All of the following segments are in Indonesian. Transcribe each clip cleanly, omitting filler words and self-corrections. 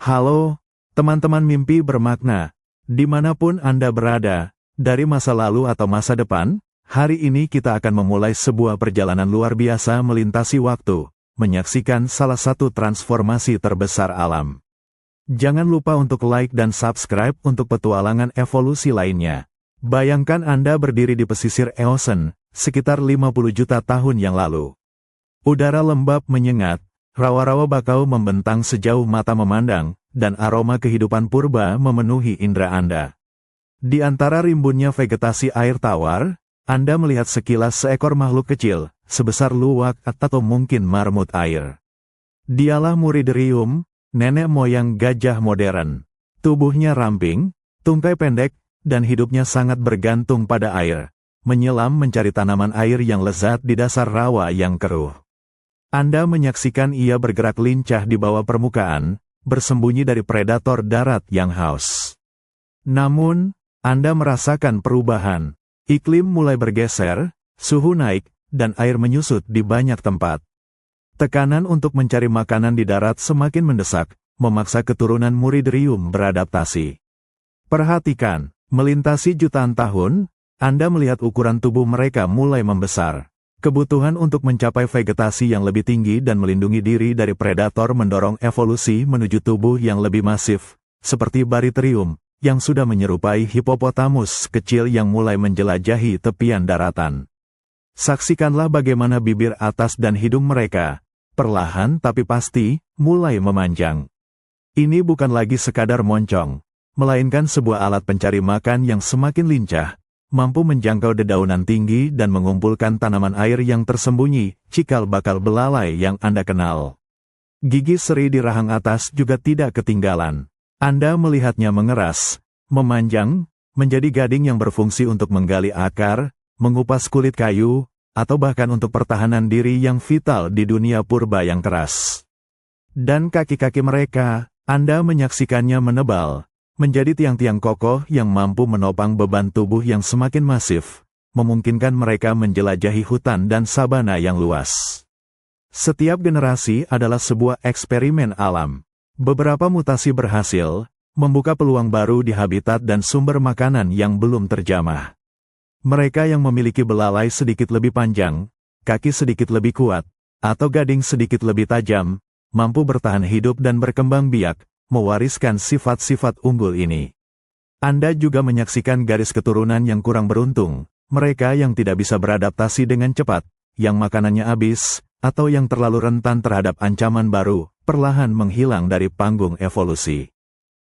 Halo, teman-teman mimpi bermakna. Dimanapun Anda berada, dari masa lalu atau masa depan, hari ini kita akan memulai sebuah perjalanan luar biasa melintasi waktu, menyaksikan salah satu transformasi terbesar alam. Jangan lupa untuk like dan subscribe untuk petualangan evolusi lainnya. Bayangkan Anda berdiri di pesisir Eosen, sekitar 50 juta tahun yang lalu. Udara lembab menyengat, rawa-rawa bakau membentang sejauh mata memandang, dan aroma kehidupan purba memenuhi indera Anda. Di antara rimbunnya vegetasi air tawar, Anda melihat sekilas seekor makhluk kecil, sebesar luwak atau mungkin marmut air. Dialah Muriderium, nenek moyang gajah modern. Tubuhnya ramping, tungkai pendek, dan hidupnya sangat bergantung pada air, menyelam mencari tanaman air yang lezat di dasar rawa yang keruh. Anda menyaksikan ia bergerak lincah di bawah permukaan, bersembunyi dari predator darat yang haus. Namun, Anda merasakan perubahan. Iklim mulai bergeser, suhu naik, dan air menyusut di banyak tempat. Tekanan untuk mencari makanan di darat semakin mendesak, memaksa keturunan Muriderium beradaptasi. Perhatikan, melintasi jutaan tahun, Anda melihat ukuran tubuh mereka mulai membesar. Kebutuhan untuk mencapai vegetasi yang lebih tinggi dan melindungi diri dari predator mendorong evolusi menuju tubuh yang lebih masif, seperti Bariterium, yang sudah menyerupai hipopotamus kecil yang mulai menjelajahi tepian daratan. Saksikanlah bagaimana bibir atas dan hidung mereka, perlahan tapi pasti, mulai memanjang. Ini bukan lagi sekadar moncong, melainkan sebuah alat pencari makan yang semakin lincah, mampu menjangkau dedaunan tinggi dan mengumpulkan tanaman air yang tersembunyi, cikal bakal belalai yang Anda kenal. Gigi seri di rahang atas juga tidak ketinggalan. Anda melihatnya mengeras, memanjang, menjadi gading yang berfungsi untuk menggali akar, mengupas kulit kayu, atau bahkan untuk pertahanan diri yang vital di dunia purba yang keras. Dan kaki-kaki mereka, Anda menyaksikannya menebal, menjadi tiang-tiang kokoh yang mampu menopang beban tubuh yang semakin masif, memungkinkan mereka menjelajahi hutan dan sabana yang luas. Setiap generasi adalah sebuah eksperimen alam. Beberapa mutasi berhasil, membuka peluang baru di habitat dan sumber makanan yang belum terjamah. Mereka yang memiliki belalai sedikit lebih panjang, kaki sedikit lebih kuat, atau gading sedikit lebih tajam, mampu bertahan hidup dan berkembang biak, mewariskan sifat-sifat unggul ini. Anda juga menyaksikan garis keturunan yang kurang beruntung, mereka yang tidak bisa beradaptasi dengan cepat, yang makanannya habis, atau yang terlalu rentan terhadap ancaman baru, perlahan menghilang dari panggung evolusi.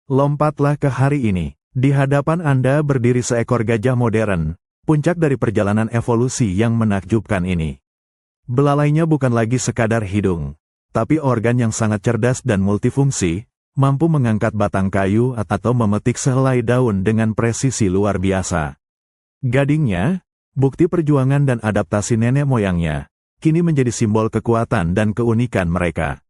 Lompatlah ke hari ini. Di hadapan Anda berdiri seekor gajah modern, puncak dari perjalanan evolusi yang menakjubkan ini. Belalainya bukan lagi sekadar hidung, tapi organ yang sangat cerdas dan multifungsi, mampu mengangkat batang kayu atau memetik sehelai daun dengan presisi luar biasa. Gadingnya, bukti perjuangan dan adaptasi nenek moyangnya, kini menjadi simbol kekuatan dan keunikan mereka.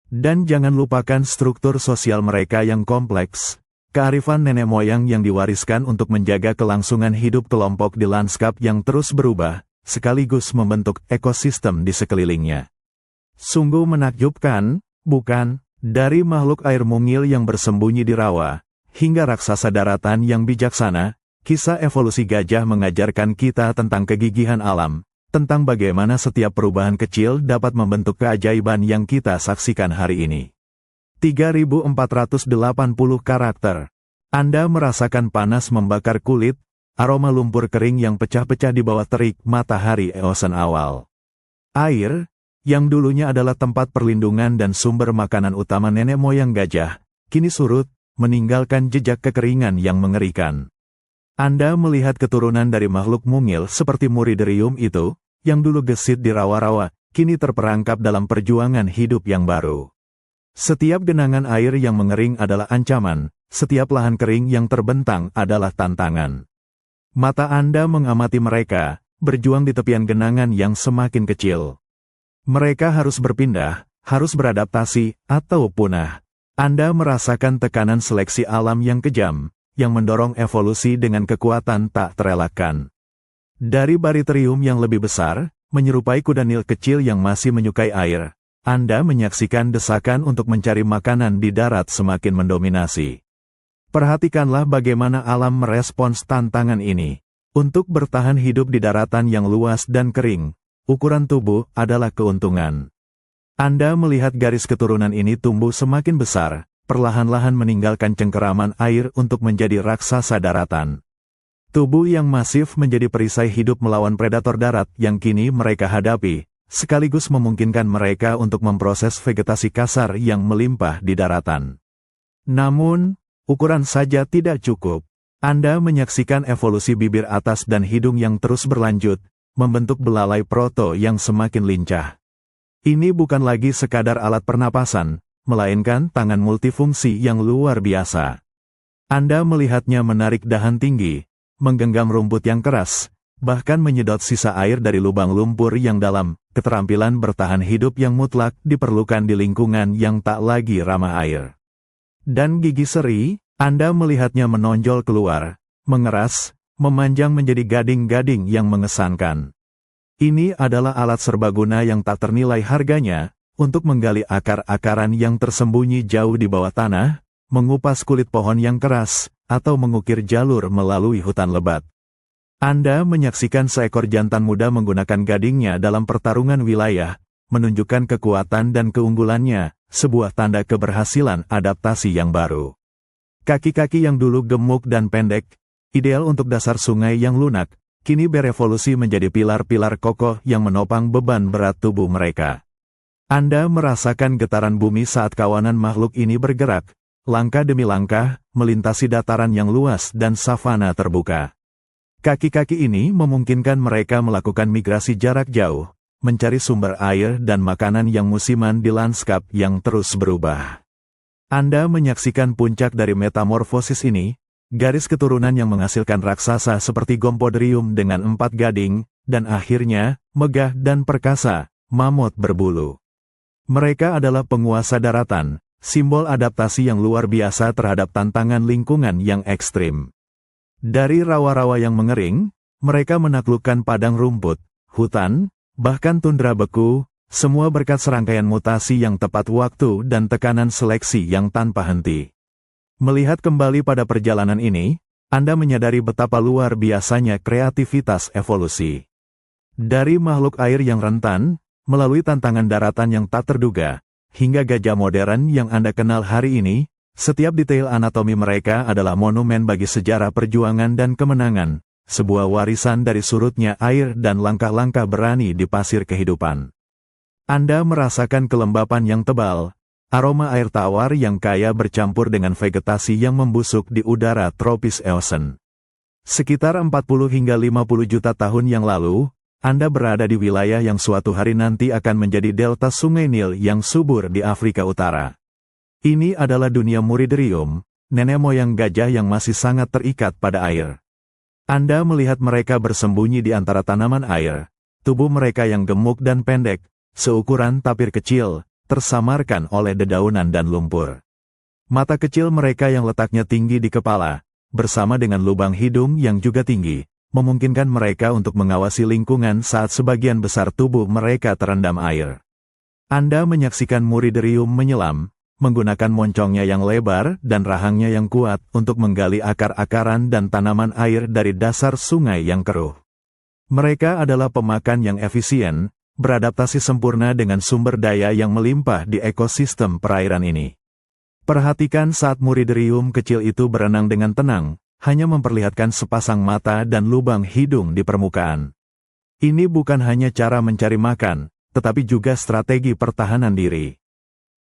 Dan jangan lupakan struktur sosial mereka yang kompleks, kearifan nenek moyang yang diwariskan untuk menjaga kelangsungan hidup kelompok di lanskap yang terus berubah, sekaligus membentuk ekosistem di sekelilingnya. Sungguh menakjubkan, bukan? Dari makhluk air mungil yang bersembunyi di rawa, hingga raksasa daratan yang bijaksana, kisah evolusi gajah mengajarkan kita tentang kegigihan alam, tentang bagaimana setiap perubahan kecil dapat membentuk keajaiban yang kita saksikan hari ini. 3480 karakter. Anda merasakan panas membakar kulit, aroma lumpur kering yang pecah-pecah di bawah terik matahari Eosen awal. Air, yang dulunya adalah tempat perlindungan dan sumber makanan utama nenek moyang gajah, kini surut, meninggalkan jejak kekeringan yang mengerikan. Anda melihat keturunan dari makhluk mungil seperti Muriderium itu, yang dulu gesit di rawa-rawa, kini terperangkap dalam perjuangan hidup yang baru. Setiap genangan air yang mengering adalah ancaman, setiap lahan kering yang terbentang adalah tantangan. Mata Anda mengamati mereka, berjuang di tepian genangan yang semakin kecil. Mereka harus berpindah, harus beradaptasi, atau punah. Anda merasakan tekanan seleksi alam yang kejam, yang mendorong evolusi dengan kekuatan tak terelakkan. Dari Bariterium yang lebih besar, menyerupai kuda Nil kecil yang masih menyukai air, Anda menyaksikan desakan untuk mencari makanan di darat semakin mendominasi. Perhatikanlah bagaimana alam merespons tantangan ini. Untuk bertahan hidup di daratan yang luas dan kering, ukuran tubuh adalah keuntungan. Anda melihat garis keturunan ini tumbuh semakin besar, perlahan-lahan meninggalkan cengkeraman air untuk menjadi raksasa daratan. Tubuh yang masif menjadi perisai hidup melawan predator darat yang kini mereka hadapi, sekaligus memungkinkan mereka untuk memproses vegetasi kasar yang melimpah di daratan. Namun, ukuran saja tidak cukup. Anda menyaksikan evolusi bibir atas dan hidung yang terus berlanjut, membentuk belalai proto yang semakin lincah. Ini bukan lagi sekadar alat pernapasan, melainkan tangan multifungsi yang luar biasa. Anda melihatnya menarik dahan tinggi, menggenggam rumput yang keras, bahkan menyedot sisa air dari lubang lumpur yang dalam. Keterampilan bertahan hidup yang mutlak diperlukan di lingkungan yang tak lagi ramah air. Dan gigi seri, Anda melihatnya menonjol keluar, mengeras, memanjang menjadi gading-gading yang mengesankan. Ini adalah alat serbaguna yang tak ternilai harganya, untuk menggali akar-akaran yang tersembunyi jauh di bawah tanah, mengupas kulit pohon yang keras, atau mengukir jalur melalui hutan lebat. Anda menyaksikan seekor jantan muda menggunakan gadingnya dalam pertarungan wilayah, menunjukkan kekuatan dan keunggulannya, sebuah tanda keberhasilan adaptasi yang baru. Kaki-kaki yang dulu gemuk dan pendek, ideal untuk dasar sungai yang lunak, kini berevolusi menjadi pilar-pilar kokoh yang menopang beban berat tubuh mereka. Anda merasakan getaran bumi saat kawanan makhluk ini bergerak, langkah demi langkah, melintasi dataran yang luas dan savana terbuka. Kaki-kaki ini memungkinkan mereka melakukan migrasi jarak jauh, mencari sumber air dan makanan yang musiman di lanskap yang terus berubah. Anda menyaksikan puncak dari metamorfosis ini, garis keturunan yang menghasilkan raksasa seperti Gompodrium dengan 4 gading, dan akhirnya, megah dan perkasa, mamut berbulu. Mereka adalah penguasa daratan, simbol adaptasi yang luar biasa terhadap tantangan lingkungan yang ekstrim. Dari rawa-rawa yang mengering, mereka menaklukkan padang rumput, hutan, bahkan tundra beku, semua berkat serangkaian mutasi yang tepat waktu dan tekanan seleksi yang tanpa henti. Melihat kembali pada perjalanan ini, Anda menyadari betapa luar biasanya kreativitas evolusi. Dari makhluk air yang rentan, melalui tantangan daratan yang tak terduga, hingga gajah modern yang Anda kenal hari ini, setiap detail anatomi mereka adalah monumen bagi sejarah perjuangan dan kemenangan, sebuah warisan dari surutnya air dan langkah-langkah berani di pasir kehidupan. Anda merasakan kelembapan yang tebal, aroma air tawar yang kaya bercampur dengan vegetasi yang membusuk di udara tropis Eosen. Sekitar 40 hingga 50 juta tahun yang lalu, Anda berada di wilayah yang suatu hari nanti akan menjadi delta Sungai Nil yang subur di Afrika Utara. Ini adalah dunia Muriderium, nenek moyang gajah yang masih sangat terikat pada air. Anda melihat mereka bersembunyi di antara tanaman air, tubuh mereka yang gemuk dan pendek, seukuran tapir kecil, tersamarkan oleh dedaunan dan lumpur. Mata kecil mereka yang letaknya tinggi di kepala, bersama dengan lubang hidung yang juga tinggi, memungkinkan mereka untuk mengawasi lingkungan saat sebagian besar tubuh mereka terendam air. Anda menyaksikan Muriderium menyelam, menggunakan moncongnya yang lebar dan rahangnya yang kuat untuk menggali akar-akaran dan tanaman air dari dasar sungai yang keruh. Mereka adalah pemakan yang efisien, beradaptasi sempurna dengan sumber daya yang melimpah di ekosistem perairan ini. Perhatikan saat Muriderium kecil itu berenang dengan tenang, hanya memperlihatkan sepasang mata dan lubang hidung di permukaan. Ini bukan hanya cara mencari makan, tetapi juga strategi pertahanan diri.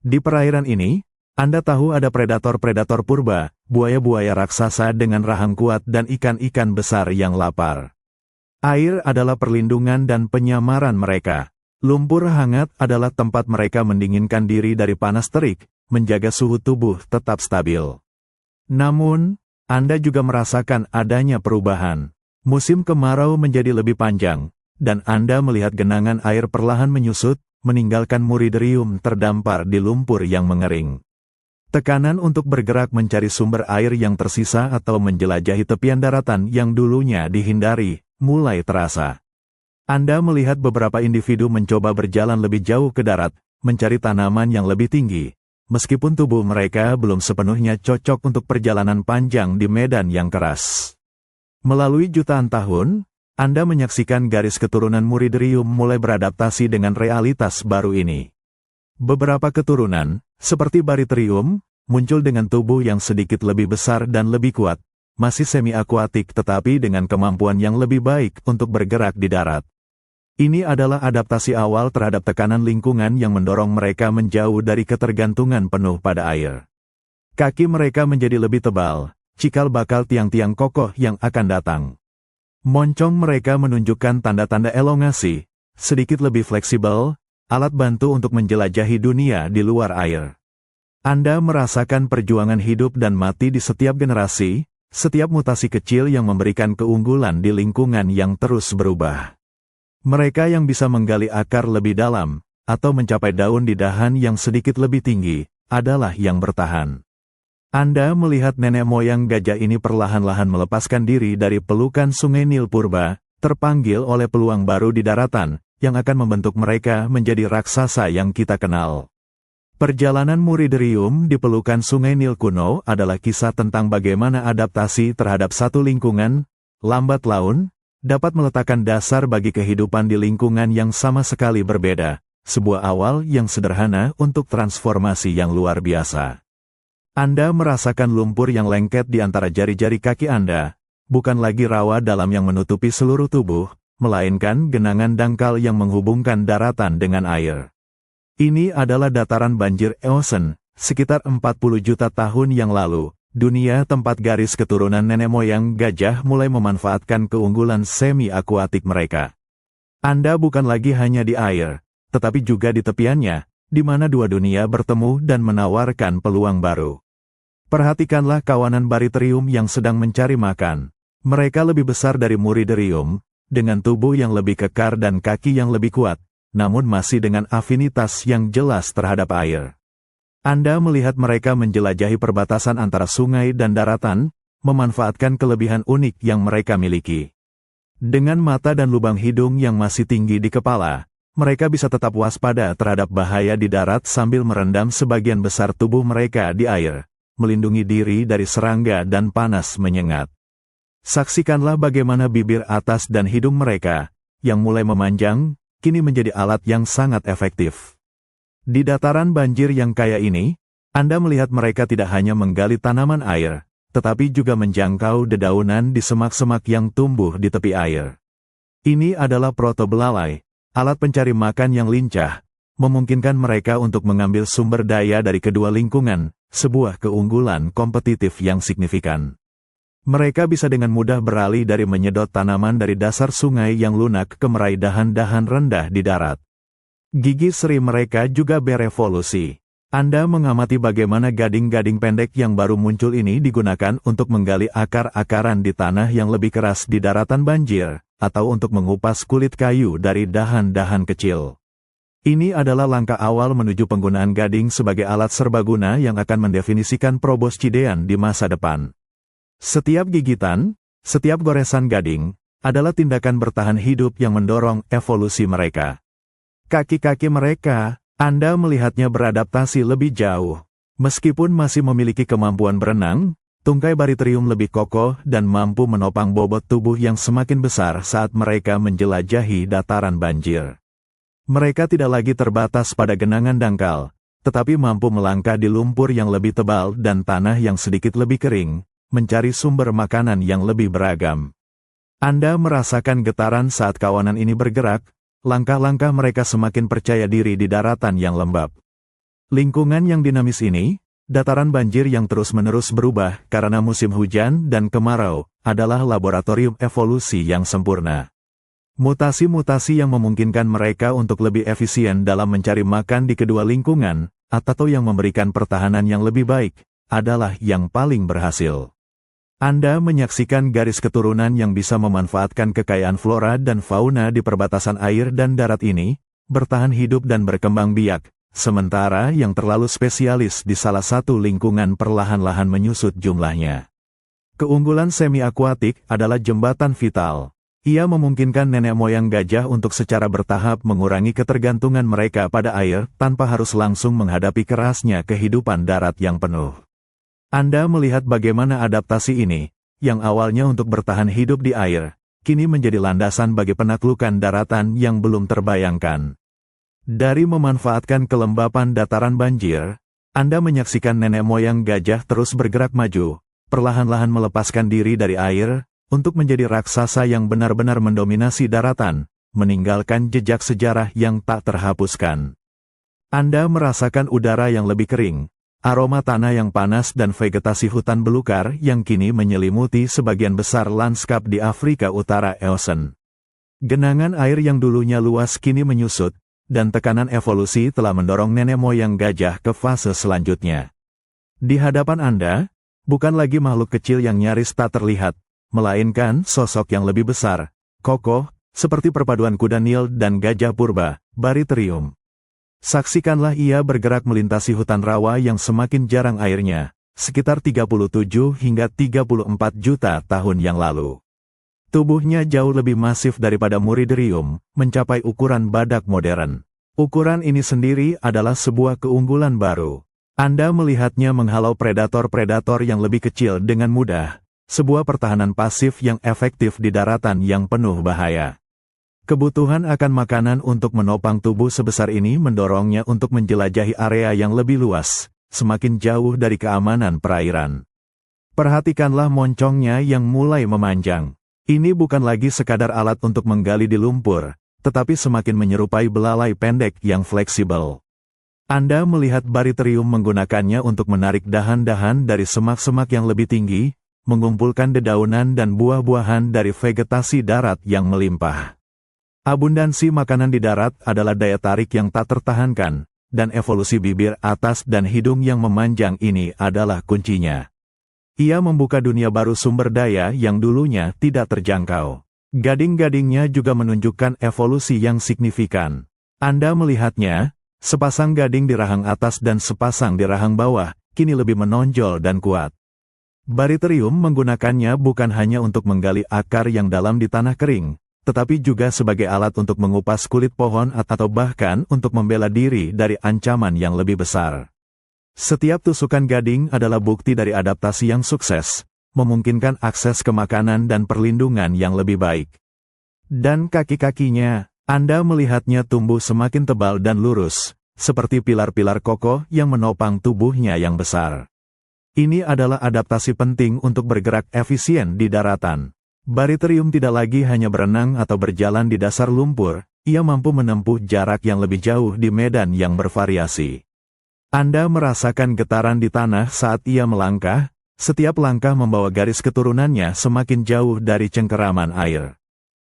Di perairan ini, Anda tahu ada predator-predator purba, buaya-buaya raksasa dengan rahang kuat dan ikan-ikan besar yang lapar. Air adalah perlindungan dan penyamaran mereka. Lumpur hangat adalah tempat mereka mendinginkan diri dari panas terik, menjaga suhu tubuh tetap stabil. Namun, Anda juga merasakan adanya perubahan. Musim kemarau menjadi lebih panjang, dan Anda melihat genangan air perlahan menyusut, meninggalkan Muriderium terdampar di lumpur yang mengering. Tekanan untuk bergerak mencari sumber air yang tersisa atau menjelajahi tepian daratan yang dulunya dihindari, mulai terasa. Anda melihat beberapa individu mencoba berjalan lebih jauh ke darat, mencari tanaman yang lebih tinggi, meskipun tubuh mereka belum sepenuhnya cocok untuk perjalanan panjang di medan yang keras. Melalui jutaan tahun, Anda menyaksikan garis keturunan Muriderium mulai beradaptasi dengan realitas baru ini. Beberapa keturunan, seperti Bariterium, muncul dengan tubuh yang sedikit lebih besar dan lebih kuat, masih semi-akuatik tetapi dengan kemampuan yang lebih baik untuk bergerak di darat. Ini adalah adaptasi awal terhadap tekanan lingkungan yang mendorong mereka menjauh dari ketergantungan penuh pada air. Kaki mereka menjadi lebih tebal, cikal bakal tiang-tiang kokoh yang akan datang. Moncong mereka menunjukkan tanda-tanda elongasi, sedikit lebih fleksibel, alat bantu untuk menjelajahi dunia di luar air. Anda merasakan perjuangan hidup dan mati di setiap generasi, setiap mutasi kecil yang memberikan keunggulan di lingkungan yang terus berubah. Mereka yang bisa menggali akar lebih dalam, atau mencapai daun di dahan yang sedikit lebih tinggi, adalah yang bertahan. Anda melihat nenek moyang gajah ini perlahan-lahan melepaskan diri dari pelukan sungai Nil purba, terpanggil oleh peluang baru di daratan, yang akan membentuk mereka menjadi raksasa yang kita kenal. Perjalanan Muriderium di pelukan sungai Nil kuno adalah kisah tentang bagaimana adaptasi terhadap satu lingkungan, lambat laun, dapat meletakkan dasar bagi kehidupan di lingkungan yang sama sekali berbeda, sebuah awal yang sederhana untuk transformasi yang luar biasa. Anda merasakan lumpur yang lengket di antara jari-jari kaki Anda, bukan lagi rawa dalam yang menutupi seluruh tubuh, melainkan genangan dangkal yang menghubungkan daratan dengan air. Ini adalah dataran banjir Eosen, sekitar 40 juta tahun yang lalu. Dunia tempat garis keturunan nenek moyang gajah mulai memanfaatkan keunggulan semi-akuatik mereka. Anda bukan lagi hanya di air, tetapi juga di tepiannya, di mana dua dunia bertemu dan menawarkan peluang baru. Perhatikanlah kawanan Bariterium yang sedang mencari makan. Mereka lebih besar dari Muriderium, dengan tubuh yang lebih kekar dan kaki yang lebih kuat, namun masih dengan afinitas yang jelas terhadap air. Anda melihat mereka menjelajahi perbatasan antara sungai dan daratan, memanfaatkan kelebihan unik yang mereka miliki. Dengan mata dan lubang hidung yang masih tinggi di kepala, mereka bisa tetap waspada terhadap bahaya di darat sambil merendam sebagian besar tubuh mereka di air, melindungi diri dari serangga dan panas menyengat. Saksikanlah bagaimana bibir atas dan hidung mereka, yang mulai memanjang, kini menjadi alat yang sangat efektif. Di dataran banjir yang kaya ini, Anda melihat mereka tidak hanya menggali tanaman air, tetapi juga menjangkau dedaunan di semak-semak yang tumbuh di tepi air. Ini adalah protobelalai, alat pencari makan yang lincah, memungkinkan mereka untuk mengambil sumber daya dari kedua lingkungan, sebuah keunggulan kompetitif yang signifikan. Mereka bisa dengan mudah beralih dari menyedot tanaman dari dasar sungai yang lunak ke meraih dahan-dahan rendah di darat. Gigi seri mereka juga berevolusi. Anda mengamati bagaimana gading-gading pendek yang baru muncul ini digunakan untuk menggali akar-akaran di tanah yang lebih keras di daratan banjir, atau untuk mengupas kulit kayu dari dahan-dahan kecil. Ini adalah langkah awal menuju penggunaan gading sebagai alat serbaguna yang akan mendefinisikan proboscidean di masa depan. Setiap gigitan, setiap goresan gading, adalah tindakan bertahan hidup yang mendorong evolusi mereka. Kaki-kaki mereka, Anda melihatnya beradaptasi lebih jauh. Meskipun masih memiliki kemampuan berenang, tungkai Bariterium lebih kokoh dan mampu menopang bobot tubuh yang semakin besar saat mereka menjelajahi dataran banjir. Mereka tidak lagi terbatas pada genangan dangkal, tetapi mampu melangkah di lumpur yang lebih tebal dan tanah yang sedikit lebih kering, mencari sumber makanan yang lebih beragam. Anda merasakan getaran saat kawanan ini bergerak. Langkah-langkah mereka semakin percaya diri di daratan yang lembab. Lingkungan yang dinamis ini, dataran banjir yang terus-menerus berubah karena musim hujan dan kemarau, adalah laboratorium evolusi yang sempurna. Mutasi-mutasi yang memungkinkan mereka untuk lebih efisien dalam mencari makan di kedua lingkungan, atau yang memberikan pertahanan yang lebih baik, adalah yang paling berhasil. Anda menyaksikan garis keturunan yang bisa memanfaatkan kekayaan flora dan fauna di perbatasan air dan darat ini, bertahan hidup dan berkembang biak, sementara yang terlalu spesialis di salah satu lingkungan perlahan-lahan menyusut jumlahnya. Keunggulan semi-akuatik adalah jembatan vital. Ia memungkinkan nenek moyang gajah untuk secara bertahap mengurangi ketergantungan mereka pada air tanpa harus langsung menghadapi kerasnya kehidupan darat yang penuh. Anda melihat bagaimana adaptasi ini, yang awalnya untuk bertahan hidup di air, kini menjadi landasan bagi penaklukan daratan yang belum terbayangkan. Dari memanfaatkan kelembapan dataran banjir, Anda menyaksikan nenek moyang gajah terus bergerak maju, perlahan-lahan melepaskan diri dari air, untuk menjadi raksasa yang benar-benar mendominasi daratan, meninggalkan jejak sejarah yang tak terhapuskan. Anda merasakan udara yang lebih kering, aroma tanah yang panas dan vegetasi hutan belukar yang kini menyelimuti sebagian besar lanskap di Afrika Utara Eocene. Genangan air yang dulunya luas kini menyusut, dan tekanan evolusi telah mendorong nenek moyang gajah ke fase selanjutnya. Di hadapan Anda, bukan lagi makhluk kecil yang nyaris tak terlihat, melainkan sosok yang lebih besar, kokoh, seperti perpaduan kuda Nil dan gajah purba, Bariterium. Saksikanlah ia bergerak melintasi hutan rawa yang semakin jarang airnya, sekitar 37 hingga 34 juta tahun yang lalu. Tubuhnya jauh lebih masif daripada Muriderium, mencapai ukuran badak modern. Ukuran ini sendiri adalah sebuah keunggulan baru. Anda melihatnya menghalau predator-predator yang lebih kecil dengan mudah, sebuah pertahanan pasif yang efektif di daratan yang penuh bahaya. Kebutuhan akan makanan untuk menopang tubuh sebesar ini mendorongnya untuk menjelajahi area yang lebih luas, semakin jauh dari keamanan perairan. Perhatikanlah moncongnya yang mulai memanjang. Ini bukan lagi sekadar alat untuk menggali di lumpur, tetapi semakin menyerupai belalai pendek yang fleksibel. Anda melihat Bariterium menggunakannya untuk menarik dahan-dahan dari semak-semak yang lebih tinggi, mengumpulkan dedaunan dan buah-buahan dari vegetasi darat yang melimpah. Abundansi makanan di darat adalah daya tarik yang tak tertahankan, dan evolusi bibir atas dan hidung yang memanjang ini adalah kuncinya. Ia membuka dunia baru sumber daya yang dulunya tidak terjangkau. Gading-gadingnya juga menunjukkan evolusi yang signifikan. Anda melihatnya, sepasang gading di rahang atas dan sepasang di rahang bawah, kini lebih menonjol dan kuat. Bariterium menggunakannya bukan hanya untuk menggali akar yang dalam di tanah kering, tetapi juga sebagai alat untuk mengupas kulit pohon atau bahkan untuk membela diri dari ancaman yang lebih besar. Setiap tusukan gading adalah bukti dari adaptasi yang sukses, memungkinkan akses ke makanan dan perlindungan yang lebih baik. Dan kaki-kakinya, Anda melihatnya tumbuh semakin tebal dan lurus, seperti pilar-pilar kokoh yang menopang tubuhnya yang besar. Ini adalah adaptasi penting untuk bergerak efisien di daratan. Bariterium tidak lagi hanya berenang atau berjalan di dasar lumpur, ia mampu menempuh jarak yang lebih jauh di medan yang bervariasi. Anda merasakan getaran di tanah saat ia melangkah, setiap langkah membawa garis keturunannya semakin jauh dari cengkeraman air.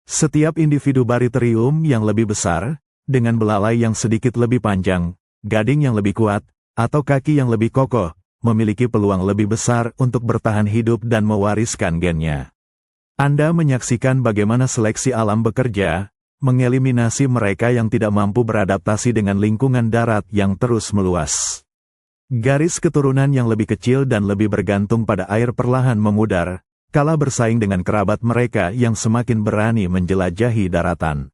Setiap individu Bariterium yang lebih besar, dengan belalai yang sedikit lebih panjang, gading yang lebih kuat, atau kaki yang lebih kokoh, memiliki peluang lebih besar untuk bertahan hidup dan mewariskan gennya. Anda menyaksikan bagaimana seleksi alam bekerja, mengeliminasi mereka yang tidak mampu beradaptasi dengan lingkungan darat yang terus meluas. Garis keturunan yang lebih kecil dan lebih bergantung pada air perlahan memudar, kalah bersaing dengan kerabat mereka yang semakin berani menjelajahi daratan.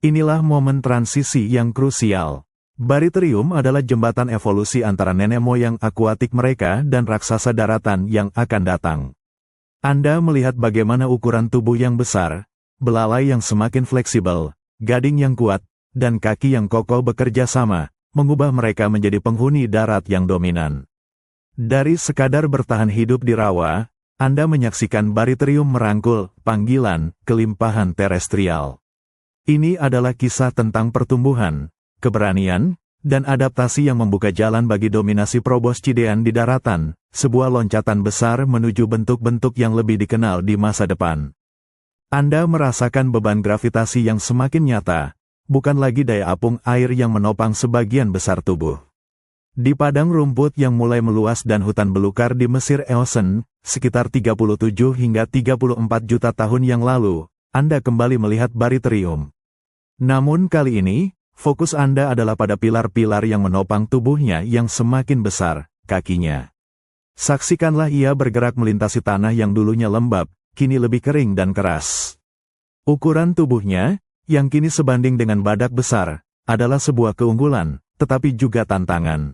Inilah momen transisi yang krusial. Bariterium adalah jembatan evolusi antara nenek moyang akuatik mereka dan raksasa daratan yang akan datang. Anda melihat bagaimana ukuran tubuh yang besar, belalai yang semakin fleksibel, gading yang kuat, dan kaki yang kokoh bekerja sama, mengubah mereka menjadi penghuni darat yang dominan. Dari sekadar bertahan hidup di rawa, Anda menyaksikan Bariterium merangkul panggilan kelimpahan terestrial. Ini adalah kisah tentang pertumbuhan, keberanian, dan adaptasi yang membuka jalan bagi dominasi Proboscidean di daratan, sebuah loncatan besar menuju bentuk-bentuk yang lebih dikenal di masa depan. Anda merasakan beban gravitasi yang semakin nyata, bukan lagi daya apung air yang menopang sebagian besar tubuh. Di padang rumput yang mulai meluas dan hutan belukar di Mesir Eocene, sekitar 37 hingga 34 juta tahun yang lalu, Anda kembali melihat Bariterium. Namun kali ini, fokus Anda adalah pada pilar-pilar yang menopang tubuhnya yang semakin besar, kakinya. Saksikanlah ia bergerak melintasi tanah yang dulunya lembab, kini lebih kering dan keras. Ukuran tubuhnya, yang kini sebanding dengan badak besar, adalah sebuah keunggulan, tetapi juga tantangan.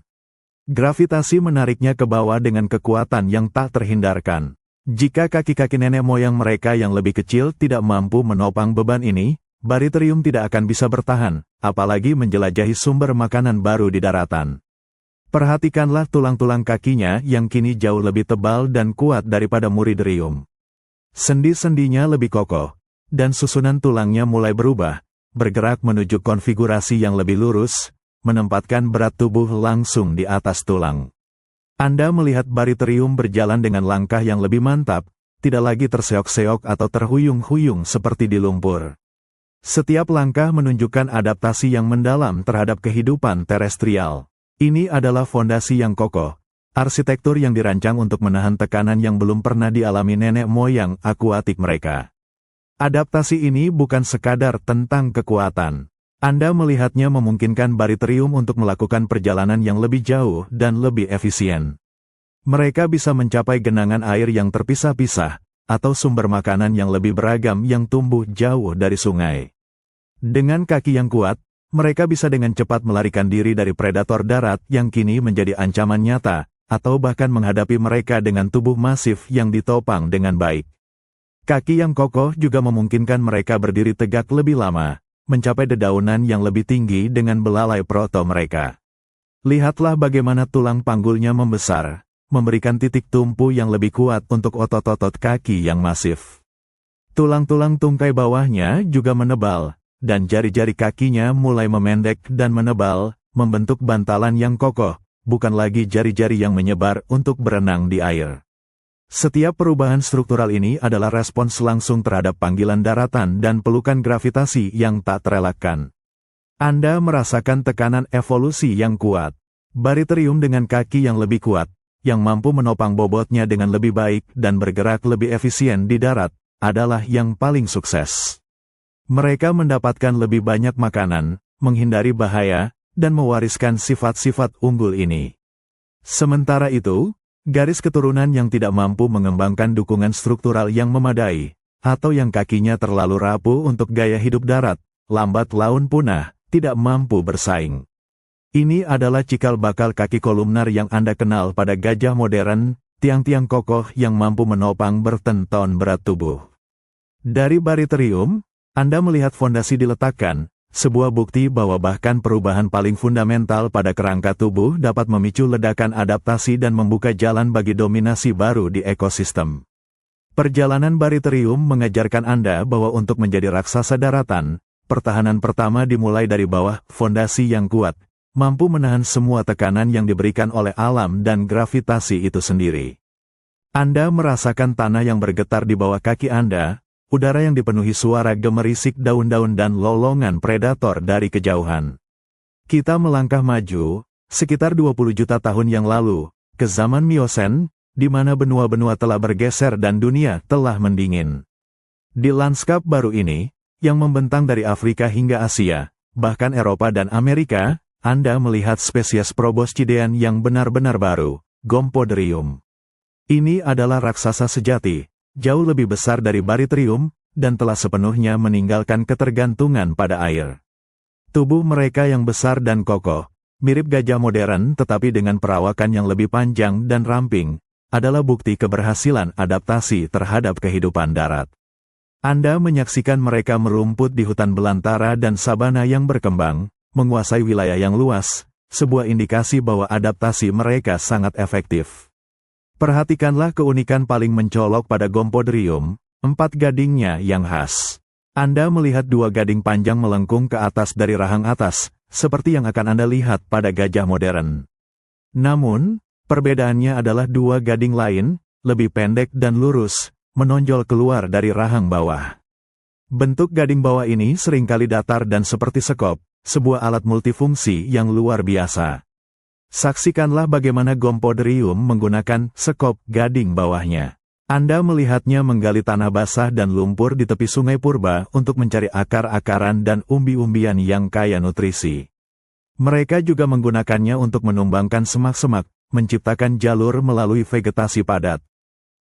Gravitasi menariknya ke bawah dengan kekuatan yang tak terhindarkan. Jika kaki-kaki nenek moyang mereka yang lebih kecil tidak mampu menopang beban ini, bariterium tidak akan bisa bertahan, apalagi menjelajahi sumber makanan baru di daratan. Perhatikanlah tulang-tulang kakinya yang kini jauh lebih tebal dan kuat daripada muriderium. Sendi-sendinya lebih kokoh, dan susunan tulangnya mulai berubah, bergerak menuju konfigurasi yang lebih lurus, menempatkan berat tubuh langsung di atas tulang. Anda melihat bariterium berjalan dengan langkah yang lebih mantap, tidak lagi terseok-seok atau terhuyung-huyung seperti di lumpur. Setiap langkah menunjukkan adaptasi yang mendalam terhadap kehidupan terestrial. Ini adalah fondasi yang kokoh, arsitektur yang dirancang untuk menahan tekanan yang belum pernah dialami nenek moyang akuatik mereka. Adaptasi ini bukan sekadar tentang kekuatan. Anda melihatnya memungkinkan bariterium untuk melakukan perjalanan yang lebih jauh dan lebih efisien. Mereka bisa mencapai genangan air yang terpisah-pisah, atau sumber makanan yang lebih beragam yang tumbuh jauh dari sungai. Dengan kaki yang kuat, mereka bisa dengan cepat melarikan diri dari predator darat yang kini menjadi ancaman nyata, atau bahkan menghadapi mereka dengan tubuh masif yang ditopang dengan baik. Kaki yang kokoh juga memungkinkan mereka berdiri tegak lebih lama, mencapai dedaunan yang lebih tinggi dengan belalai proto mereka. Lihatlah bagaimana tulang panggulnya membesar, memberikan titik tumpu yang lebih kuat untuk otot-otot kaki yang masif. Tulang-tulang tungkai bawahnya juga menebal, dan jari-jari kakinya mulai memendek dan menebal, membentuk bantalan yang kokoh, bukan lagi jari-jari yang menyebar untuk berenang di air. Setiap perubahan struktural ini adalah respons langsung terhadap panggilan daratan dan pelukan gravitasi yang tak terelakkan. Anda merasakan tekanan evolusi yang kuat. Bariterium dengan kaki yang lebih kuat, yang mampu menopang bobotnya dengan lebih baik dan bergerak lebih efisien di darat, adalah yang paling sukses. Mereka mendapatkan lebih banyak makanan, menghindari bahaya, dan mewariskan sifat-sifat unggul ini. Sementara itu, garis keturunan yang tidak mampu mengembangkan dukungan struktural yang memadai, atau yang kakinya terlalu rapuh untuk gaya hidup darat, lambat laun punah, tidak mampu bersaing. Ini adalah cikal bakal kaki kolumnar yang Anda kenal pada gajah modern, tiang-tiang kokoh yang mampu menopang berton berat tubuh. Dari bariterium, Anda melihat fondasi diletakkan, sebuah bukti bahwa bahkan perubahan paling fundamental pada kerangka tubuh dapat memicu ledakan adaptasi dan membuka jalan bagi dominasi baru di ekosistem. Perjalanan bariterium mengajarkan Anda bahwa untuk menjadi raksasa daratan, pertahanan pertama dimulai dari bawah, fondasi yang kuat, mampu menahan semua tekanan yang diberikan oleh alam dan gravitasi itu sendiri. Anda merasakan tanah yang bergetar di bawah kaki Anda, udara yang dipenuhi suara gemerisik daun-daun dan lolongan predator dari kejauhan. Kita melangkah maju, sekitar 20 juta tahun yang lalu, ke zaman Miosen, di mana benua-benua telah bergeser dan dunia telah mendingin. Di lanskap baru ini, yang membentang dari Afrika hingga Asia, bahkan Eropa dan Amerika, Anda melihat spesies Proboscidean yang benar-benar baru, Gompoderium. Ini adalah raksasa sejati, jauh lebih besar dari bariterium, dan telah sepenuhnya meninggalkan ketergantungan pada air. Tubuh mereka yang besar dan kokoh, mirip gajah modern tetapi dengan perawakan yang lebih panjang dan ramping, adalah bukti keberhasilan adaptasi terhadap kehidupan darat. Anda menyaksikan mereka merumput di hutan belantara dan sabana yang berkembang, menguasai wilayah yang luas, sebuah indikasi bahwa adaptasi mereka sangat efektif. Perhatikanlah keunikan paling mencolok pada Gompoderium, 4 gadingnya yang khas. Anda melihat 2 gading panjang melengkung ke atas dari rahang atas, seperti yang akan Anda lihat pada gajah modern. Namun, perbedaannya adalah 2 gading lain, lebih pendek dan lurus, menonjol keluar dari rahang bawah. Bentuk gading bawah ini seringkali datar dan seperti sekop, sebuah alat multifungsi yang luar biasa. Saksikanlah bagaimana Gompoderium menggunakan sekop gading bawahnya. Anda melihatnya menggali tanah basah dan lumpur di tepi sungai purba untuk mencari akar-akaran dan umbi-umbian yang kaya nutrisi. Mereka juga menggunakannya untuk menumbangkan semak-semak, menciptakan jalur melalui vegetasi padat.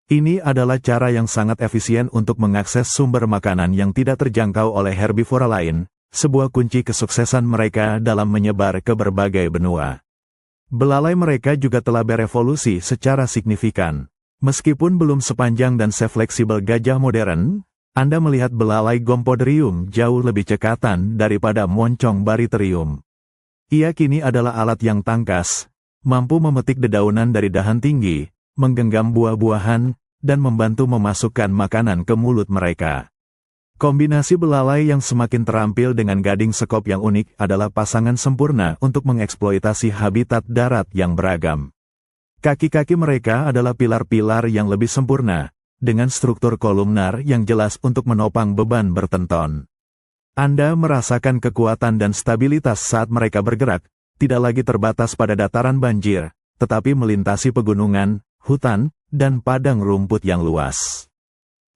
Ini adalah cara yang sangat efisien untuk mengakses sumber makanan yang tidak terjangkau oleh herbivora lain, sebuah kunci kesuksesan mereka dalam menyebar ke berbagai benua. Belalai mereka juga telah berevolusi secara signifikan. Meskipun belum sepanjang dan sefleksibel gajah modern, Anda melihat belalai Gompoderium jauh lebih cekatan daripada moncong Bariterium. Ia kini adalah alat yang tangkas, mampu memetik dedaunan dari dahan tinggi, menggenggam buah-buahan, dan membantu memasukkan makanan ke mulut mereka. Kombinasi belalai yang semakin terampil dengan gading sekop yang unik adalah pasangan sempurna untuk mengeksploitasi habitat darat yang beragam. Kaki-kaki mereka adalah pilar-pilar yang lebih sempurna, dengan struktur kolumnar yang jelas untuk menopang beban bertenton. Anda merasakan kekuatan dan stabilitas saat mereka bergerak, tidak lagi terbatas pada dataran banjir, tetapi melintasi pegunungan, hutan, dan padang rumput yang luas.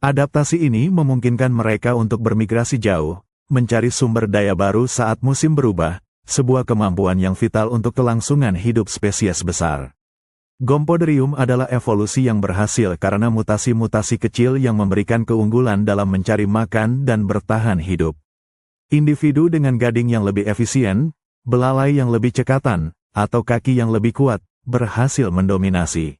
Adaptasi ini memungkinkan mereka untuk bermigrasi jauh, mencari sumber daya baru saat musim berubah, sebuah kemampuan yang vital untuk kelangsungan hidup spesies besar. Gompoderium adalah evolusi yang berhasil karena mutasi-mutasi kecil yang memberikan keunggulan dalam mencari makan dan bertahan hidup. Individu dengan gading yang lebih efisien, belalai yang lebih cekatan, atau kaki yang lebih kuat, berhasil mendominasi.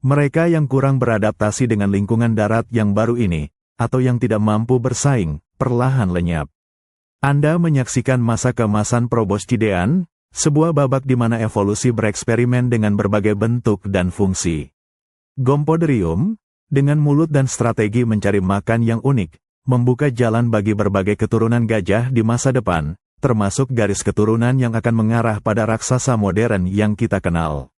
Mereka yang kurang beradaptasi dengan lingkungan darat yang baru ini, atau yang tidak mampu bersaing, perlahan lenyap. Anda menyaksikan masa keemasan Proboscidean, sebuah babak di mana evolusi bereksperimen dengan berbagai bentuk dan fungsi. Gompoderium, dengan mulut dan strategi mencari makan yang unik, membuka jalan bagi berbagai keturunan gajah di masa depan, termasuk garis keturunan yang akan mengarah pada raksasa modern yang kita kenal.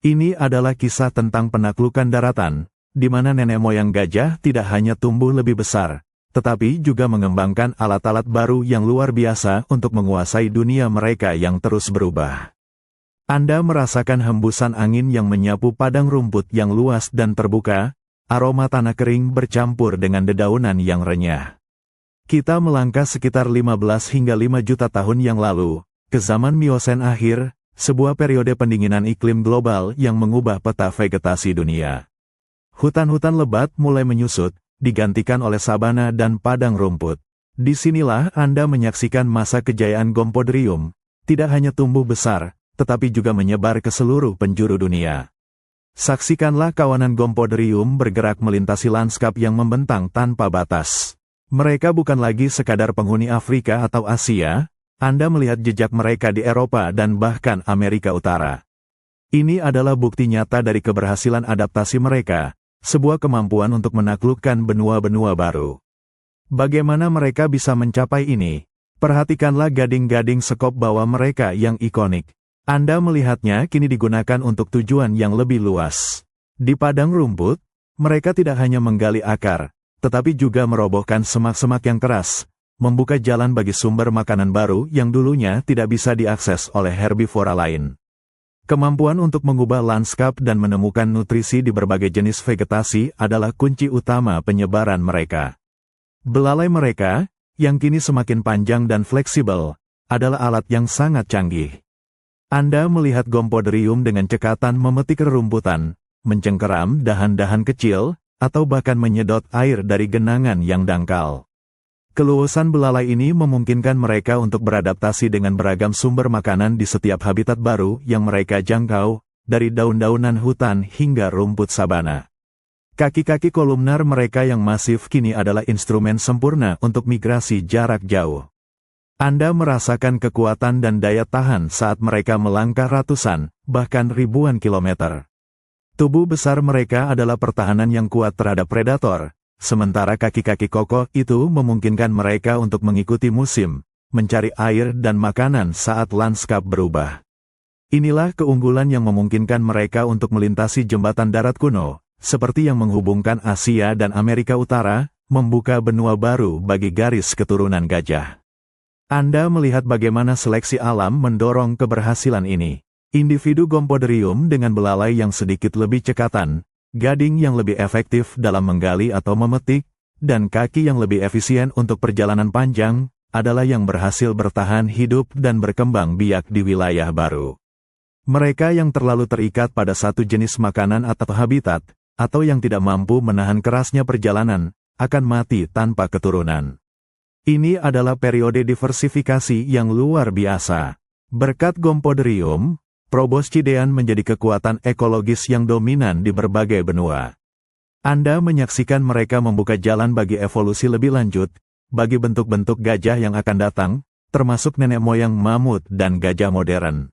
Ini adalah kisah tentang penaklukan daratan, di mana nenek moyang gajah tidak hanya tumbuh lebih besar, tetapi juga mengembangkan alat-alat baru yang luar biasa untuk menguasai dunia mereka yang terus berubah. Anda merasakan hembusan angin yang menyapu padang rumput yang luas dan terbuka, aroma tanah kering bercampur dengan dedaunan yang renyah. Kita melangkah sekitar 15 hingga 5 juta tahun yang lalu, ke zaman Miosen akhir, sebuah periode pendinginan iklim global yang mengubah peta vegetasi dunia. Hutan-hutan lebat mulai menyusut, digantikan oleh sabana dan padang rumput. Disinilah Anda menyaksikan masa kejayaan Gompoderium, tidak hanya tumbuh besar, tetapi juga menyebar ke seluruh penjuru dunia. Saksikanlah kawanan Gompoderium bergerak melintasi lanskap yang membentang tanpa batas. Mereka bukan lagi sekadar penghuni Afrika atau Asia, Anda melihat jejak mereka di Eropa dan bahkan Amerika Utara. Ini adalah bukti nyata dari keberhasilan adaptasi mereka, sebuah kemampuan untuk menaklukkan benua-benua baru. Bagaimana mereka bisa mencapai ini? Perhatikanlah gading-gading sekop bawah mereka yang ikonik. Anda melihatnya kini digunakan untuk tujuan yang lebih luas. Di padang rumput, mereka tidak hanya menggali akar, tetapi juga merobohkan semak-semak yang keras, membuka jalan bagi sumber makanan baru yang dulunya tidak bisa diakses oleh herbivora lain. Kemampuan untuk mengubah lanskap dan menemukan nutrisi di berbagai jenis vegetasi adalah kunci utama penyebaran mereka. Belalai mereka, yang kini semakin panjang dan fleksibel, adalah alat yang sangat canggih. Anda melihat Gompoderium dengan cekatan memetik rerumputan, mencengkeram dahan-dahan kecil, atau bahkan menyedot air dari genangan yang dangkal. Keluasan belalai ini memungkinkan mereka untuk beradaptasi dengan beragam sumber makanan di setiap habitat baru yang mereka jangkau, dari daun-daunan hutan hingga rumput sabana. Kaki-kaki kolumnar mereka yang masif kini adalah instrumen sempurna untuk migrasi jarak jauh. Anda merasakan kekuatan dan daya tahan saat mereka melangkah ratusan, bahkan ribuan kilometer. Tubuh besar mereka adalah pertahanan yang kuat terhadap predator, sementara kaki-kaki kokoh itu memungkinkan mereka untuk mengikuti musim, mencari air dan makanan saat lanskap berubah. Inilah keunggulan yang memungkinkan mereka untuk melintasi jembatan darat kuno, seperti yang menghubungkan Asia dan Amerika Utara, membuka benua baru bagi garis keturunan gajah. Anda melihat bagaimana seleksi alam mendorong keberhasilan ini. Individu Gompoderium dengan belalai yang sedikit lebih cekatan, gading yang lebih efektif dalam menggali atau memetik, dan kaki yang lebih efisien untuk perjalanan panjang, adalah yang berhasil bertahan hidup dan berkembang biak di wilayah baru. Mereka yang terlalu terikat pada satu jenis makanan atau habitat, atau yang tidak mampu menahan kerasnya perjalanan, akan mati tanpa keturunan. Ini adalah periode diversifikasi yang luar biasa. Berkat Gompoderium, Proboscidean menjadi kekuatan ekologis yang dominan di berbagai benua. Anda menyaksikan mereka membuka jalan bagi evolusi lebih lanjut, bagi bentuk-bentuk gajah yang akan datang, termasuk nenek moyang mamut dan gajah modern.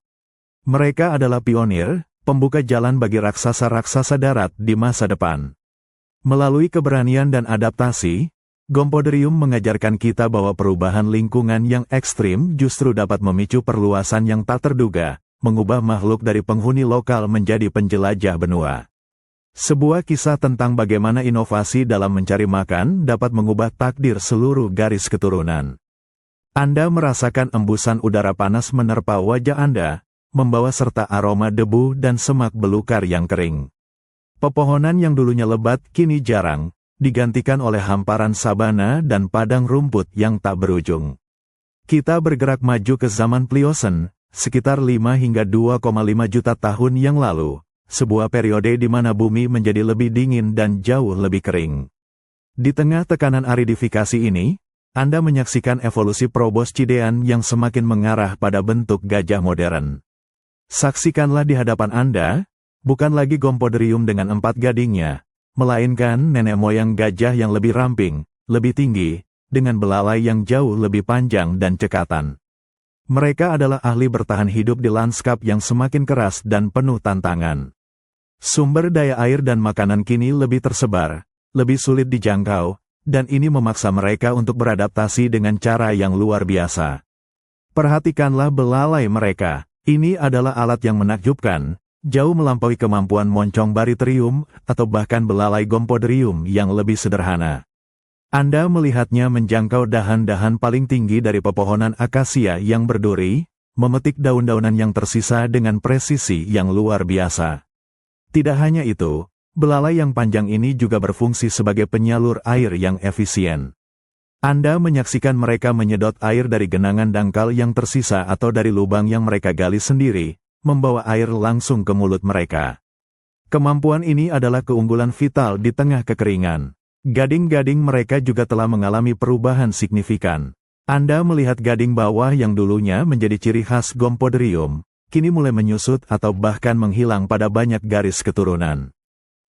Mereka adalah pionir, pembuka jalan bagi raksasa-raksasa darat di masa depan. Melalui keberanian dan adaptasi, Gompoderium mengajarkan kita bahwa perubahan lingkungan yang ekstrim justru dapat memicu perluasan yang tak terduga, mengubah makhluk dari penghuni lokal menjadi penjelajah benua. Sebuah kisah tentang bagaimana inovasi dalam mencari makan dapat mengubah takdir seluruh garis keturunan. Anda merasakan embusan udara panas menerpa wajah Anda, membawa serta aroma debu dan semak belukar yang kering. Pepohonan yang dulunya lebat kini jarang, digantikan oleh hamparan sabana dan padang rumput yang tak berujung. Kita bergerak maju ke zaman Pliocene, sekitar 5 hingga 2,5 juta tahun yang lalu, sebuah periode di mana bumi menjadi lebih dingin dan jauh lebih kering. Di tengah tekanan aridifikasi ini, Anda menyaksikan evolusi Proboscidean yang semakin mengarah pada bentuk gajah modern. Saksikanlah di hadapan Anda, bukan lagi Gompoderium dengan 4 gadingnya, melainkan nenek moyang gajah yang lebih ramping, lebih tinggi, dengan belalai yang jauh lebih panjang dan cekatan. Mereka adalah ahli bertahan hidup di lanskap yang semakin keras dan penuh tantangan. Sumber daya air dan makanan kini lebih tersebar, lebih sulit dijangkau, dan ini memaksa mereka untuk beradaptasi dengan cara yang luar biasa. Perhatikanlah belalai mereka, ini adalah alat yang menakjubkan, jauh melampaui kemampuan moncong Bariterium atau bahkan belalai Gompoderium yang lebih sederhana. Anda melihatnya menjangkau dahan-dahan paling tinggi dari pepohonan akasia yang berduri, memetik daun-daunan yang tersisa dengan presisi yang luar biasa. Tidak hanya itu, belalai yang panjang ini juga berfungsi sebagai penyalur air yang efisien. Anda menyaksikan mereka menyedot air dari genangan dangkal yang tersisa atau dari lubang yang mereka gali sendiri, membawa air langsung ke mulut mereka. Kemampuan ini adalah keunggulan vital di tengah kekeringan. Gading-gading mereka juga telah mengalami perubahan signifikan. Anda melihat gading bawah yang dulunya menjadi ciri khas Gompoderium, kini mulai menyusut atau bahkan menghilang pada banyak garis keturunan.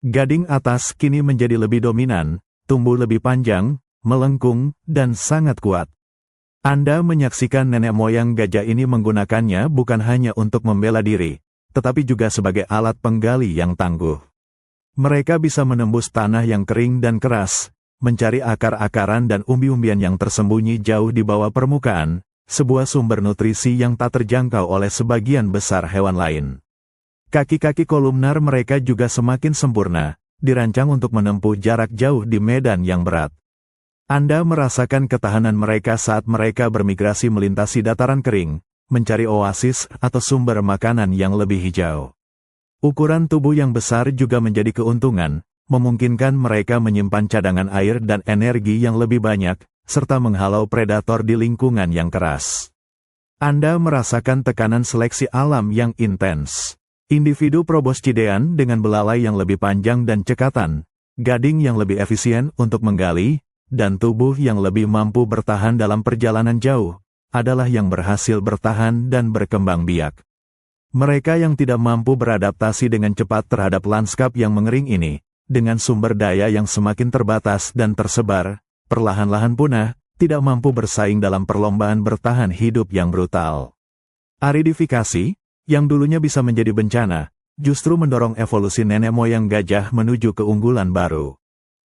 Gading atas kini menjadi lebih dominan, tumbuh lebih panjang, melengkung, dan sangat kuat. Anda menyaksikan nenek moyang gajah ini menggunakannya bukan hanya untuk membela diri, tetapi juga sebagai alat penggali yang tangguh. Mereka bisa menembus tanah yang kering dan keras, mencari akar-akaran dan umbi-umbian yang tersembunyi jauh di bawah permukaan, sebuah sumber nutrisi yang tak terjangkau oleh sebagian besar hewan lain. Kaki-kaki kolumnar mereka juga semakin sempurna, dirancang untuk menempuh jarak jauh di medan yang berat. Anda merasakan ketahanan mereka saat mereka bermigrasi melintasi dataran kering, mencari oasis atau sumber makanan yang lebih hijau. Ukuran tubuh yang besar juga menjadi keuntungan, memungkinkan mereka menyimpan cadangan air dan energi yang lebih banyak, serta menghalau predator di lingkungan yang keras. Anda merasakan tekanan seleksi alam yang intens. Individu Proboscidean dengan belalai yang lebih panjang dan cekatan, gading yang lebih efisien untuk menggali, dan tubuh yang lebih mampu bertahan dalam perjalanan jauh, adalah yang berhasil bertahan dan berkembang biak. Mereka yang tidak mampu beradaptasi dengan cepat terhadap lanskap yang mengering ini, dengan sumber daya yang semakin terbatas dan tersebar, perlahan-lahan punah, tidak mampu bersaing dalam perlombaan bertahan hidup yang brutal. Aridifikasi, yang dulunya bisa menjadi bencana, justru mendorong evolusi nenek moyang gajah menuju keunggulan baru.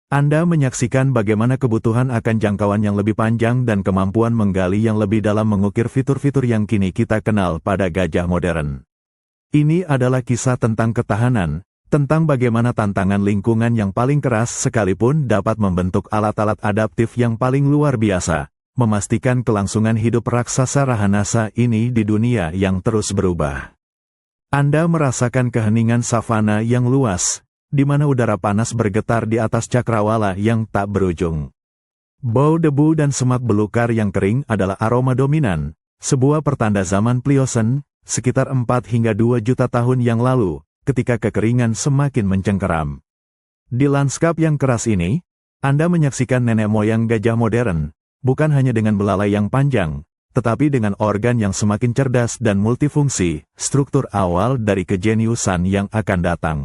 Anda menyaksikan bagaimana kebutuhan akan jangkauan yang lebih panjang dan kemampuan menggali yang lebih dalam mengukir fitur-fitur yang kini kita kenal pada gajah modern. Ini adalah kisah tentang ketahanan, tentang bagaimana tantangan lingkungan yang paling keras sekalipun dapat membentuk alat-alat adaptif yang paling luar biasa, memastikan kelangsungan hidup raksasa Rahanasa ini di dunia yang terus berubah. Anda merasakan keheningan savana yang luas, di mana udara panas bergetar di atas cakrawala yang tak berujung. Bau debu dan semak belukar yang kering adalah aroma dominan, sebuah pertanda zaman Pliocene, sekitar 4 hingga 2 juta tahun yang lalu, ketika kekeringan semakin mencengkeram. Di lanskap yang keras ini, Anda menyaksikan nenek moyang gajah modern, bukan hanya dengan belalai yang panjang, tetapi dengan organ yang semakin cerdas dan multifungsi, struktur awal dari kejeniusan yang akan datang.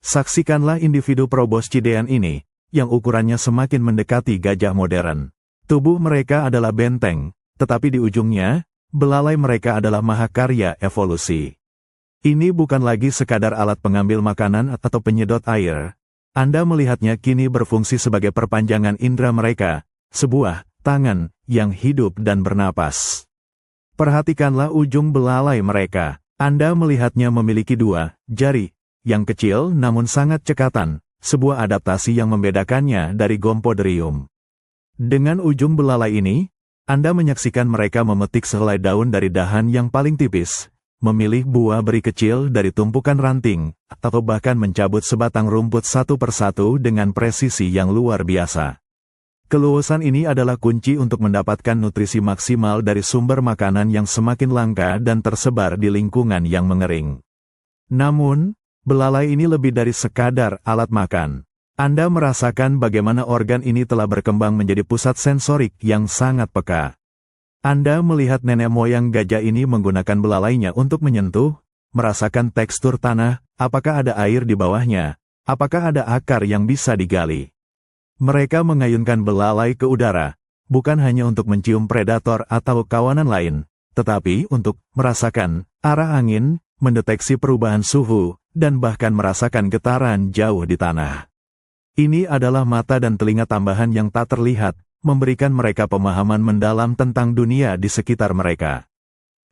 Saksikanlah individu proboscidean ini, yang ukurannya semakin mendekati gajah modern. Tubuh mereka adalah benteng, tetapi di ujungnya, belalai mereka adalah mahakarya evolusi. Ini bukan lagi sekadar alat pengambil makanan atau penyedot air. Anda melihatnya kini berfungsi sebagai perpanjangan indera mereka, sebuah tangan yang hidup dan bernapas. Perhatikanlah ujung belalai mereka. Anda melihatnya memiliki dua jari, yang kecil namun sangat cekatan, sebuah adaptasi yang membedakannya dari Gompoderium. Dengan ujung belalai ini, Anda menyaksikan mereka memetik sehelai daun dari dahan yang paling tipis, memilih buah beri kecil dari tumpukan ranting, atau bahkan mencabut sebatang rumput satu persatu dengan presisi yang luar biasa. Keluasan ini adalah kunci untuk mendapatkan nutrisi maksimal dari sumber makanan yang semakin langka dan tersebar di lingkungan yang mengering. Namun, belalai ini lebih dari sekadar alat makan. Anda merasakan bagaimana organ ini telah berkembang menjadi pusat sensorik yang sangat peka. Anda melihat nenek moyang gajah ini menggunakan belalainya untuk menyentuh, merasakan tekstur tanah, apakah ada air di bawahnya, apakah ada akar yang bisa digali. Mereka mengayunkan belalai ke udara, bukan hanya untuk mencium predator atau kawanan lain, tetapi untuk merasakan arah angin, mendeteksi perubahan suhu, dan bahkan merasakan getaran jauh di tanah. Ini adalah mata dan telinga tambahan yang tak terlihat, memberikan mereka pemahaman mendalam tentang dunia di sekitar mereka.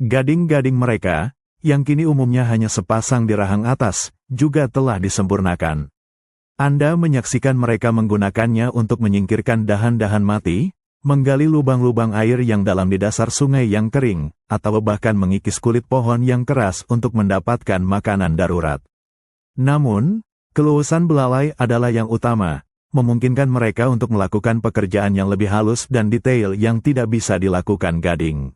Gading-gading mereka, yang kini umumnya hanya sepasang di rahang atas, juga telah disempurnakan. Anda menyaksikan mereka menggunakannya untuk menyingkirkan dahan-dahan mati, menggali lubang-lubang air yang dalam di dasar sungai yang kering, atau bahkan mengikis kulit pohon yang keras untuk mendapatkan makanan darurat. Namun, keluasan belalai adalah yang utama, memungkinkan mereka untuk melakukan pekerjaan yang lebih halus dan detail yang tidak bisa dilakukan gading.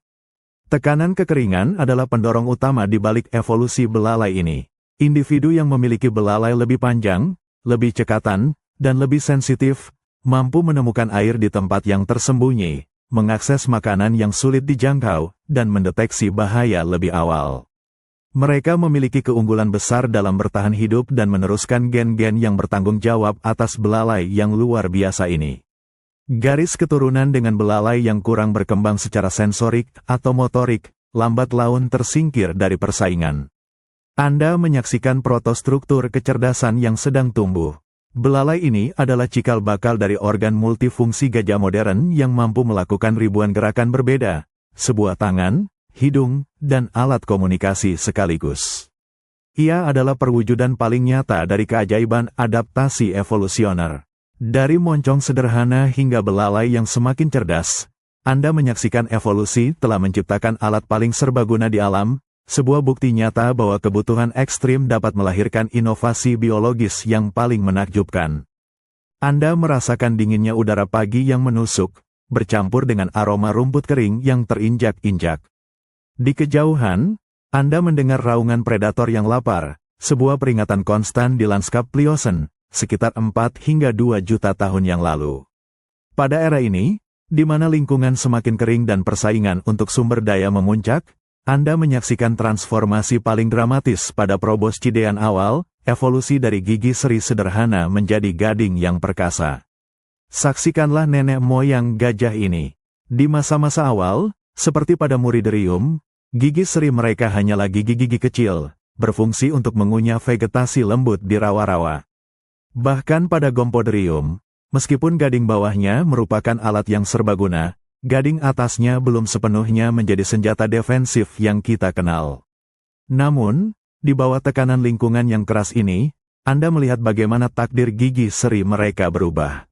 Tekanan kekeringan adalah pendorong utama di balik evolusi belalai ini. Individu yang memiliki belalai lebih panjang, lebih cekatan, dan lebih sensitif, mampu menemukan air di tempat yang tersembunyi, mengakses makanan yang sulit dijangkau, dan mendeteksi bahaya lebih awal. Mereka memiliki keunggulan besar dalam bertahan hidup dan meneruskan gen-gen yang bertanggung jawab atas belalai yang luar biasa ini. Garis keturunan dengan belalai yang kurang berkembang secara sensorik atau motorik, lambat laun tersingkir dari persaingan. Anda menyaksikan protostruktur kecerdasan yang sedang tumbuh. Belalai ini adalah cikal bakal dari organ multifungsi gajah modern yang mampu melakukan ribuan gerakan berbeda, sebuah tangan, hidung, dan alat komunikasi sekaligus. Ia adalah perwujudan paling nyata dari keajaiban adaptasi evolusioner. Dari moncong sederhana hingga belalai yang semakin cerdas, Anda menyaksikan evolusi telah menciptakan alat paling serbaguna di alam, sebuah bukti nyata bahwa kebutuhan ekstrim dapat melahirkan inovasi biologis yang paling menakjubkan. Anda merasakan dinginnya udara pagi yang menusuk, bercampur dengan aroma rumput kering yang terinjak-injak. Di kejauhan, Anda mendengar raungan predator yang lapar, sebuah peringatan konstan di lanskap Pliocene, sekitar 4 hingga 2 juta tahun yang lalu. Pada era ini, di mana lingkungan semakin kering dan persaingan untuk sumber daya memuncak, Anda menyaksikan transformasi paling dramatis pada proboscidean awal, evolusi dari gigi seri sederhana menjadi gading yang perkasa. Saksikanlah nenek moyang gajah ini. Di masa-masa awal, seperti pada Muriderium, gigi seri mereka hanyalah gigi-gigi kecil, berfungsi untuk mengunyah vegetasi lembut di rawa-rawa. Bahkan pada Gompoderium, meskipun gading bawahnya merupakan alat yang serbaguna, gading atasnya belum sepenuhnya menjadi senjata defensif yang kita kenal. Namun, di bawah tekanan lingkungan yang keras ini, Anda melihat bagaimana takdir gigi seri mereka berubah.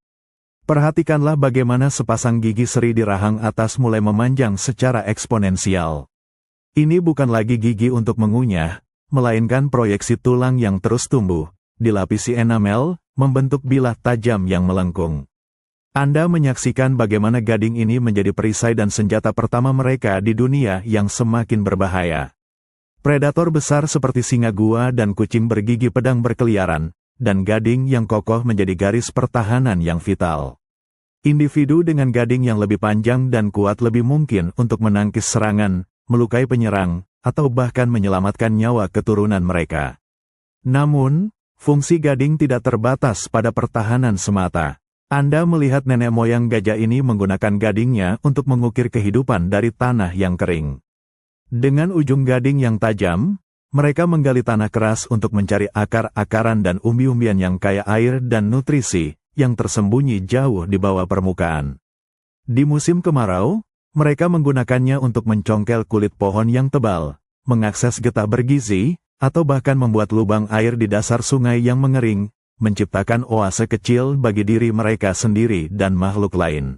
Perhatikanlah bagaimana sepasang gigi seri di rahang atas mulai memanjang secara eksponensial. Ini bukan lagi gigi untuk mengunyah, melainkan proyeksi tulang yang terus tumbuh, dilapisi enamel, membentuk bilah tajam yang melengkung. Anda menyaksikan bagaimana gading ini menjadi perisai dan senjata pertama mereka di dunia yang semakin berbahaya. Predator besar seperti singa gua dan kucing bergigi pedang berkeliaran, dan gading yang kokoh menjadi garis pertahanan yang vital. Individu dengan gading yang lebih panjang dan kuat lebih mungkin untuk menangkis serangan, melukai penyerang, atau bahkan menyelamatkan nyawa keturunan mereka. Namun, fungsi gading tidak terbatas pada pertahanan semata. Anda melihat nenek moyang gajah ini menggunakan gadingnya untuk mengukir kehidupan dari tanah yang kering. Dengan ujung gading yang tajam, mereka menggali tanah keras untuk mencari akar-akaran dan umbi-umbian yang kaya air dan nutrisi, yang tersembunyi jauh di bawah permukaan. Di musim kemarau, mereka menggunakannya untuk mencongkel kulit pohon yang tebal, mengakses getah bergizi, atau bahkan membuat lubang air di dasar sungai yang mengering, menciptakan oase kecil bagi diri mereka sendiri dan makhluk lain.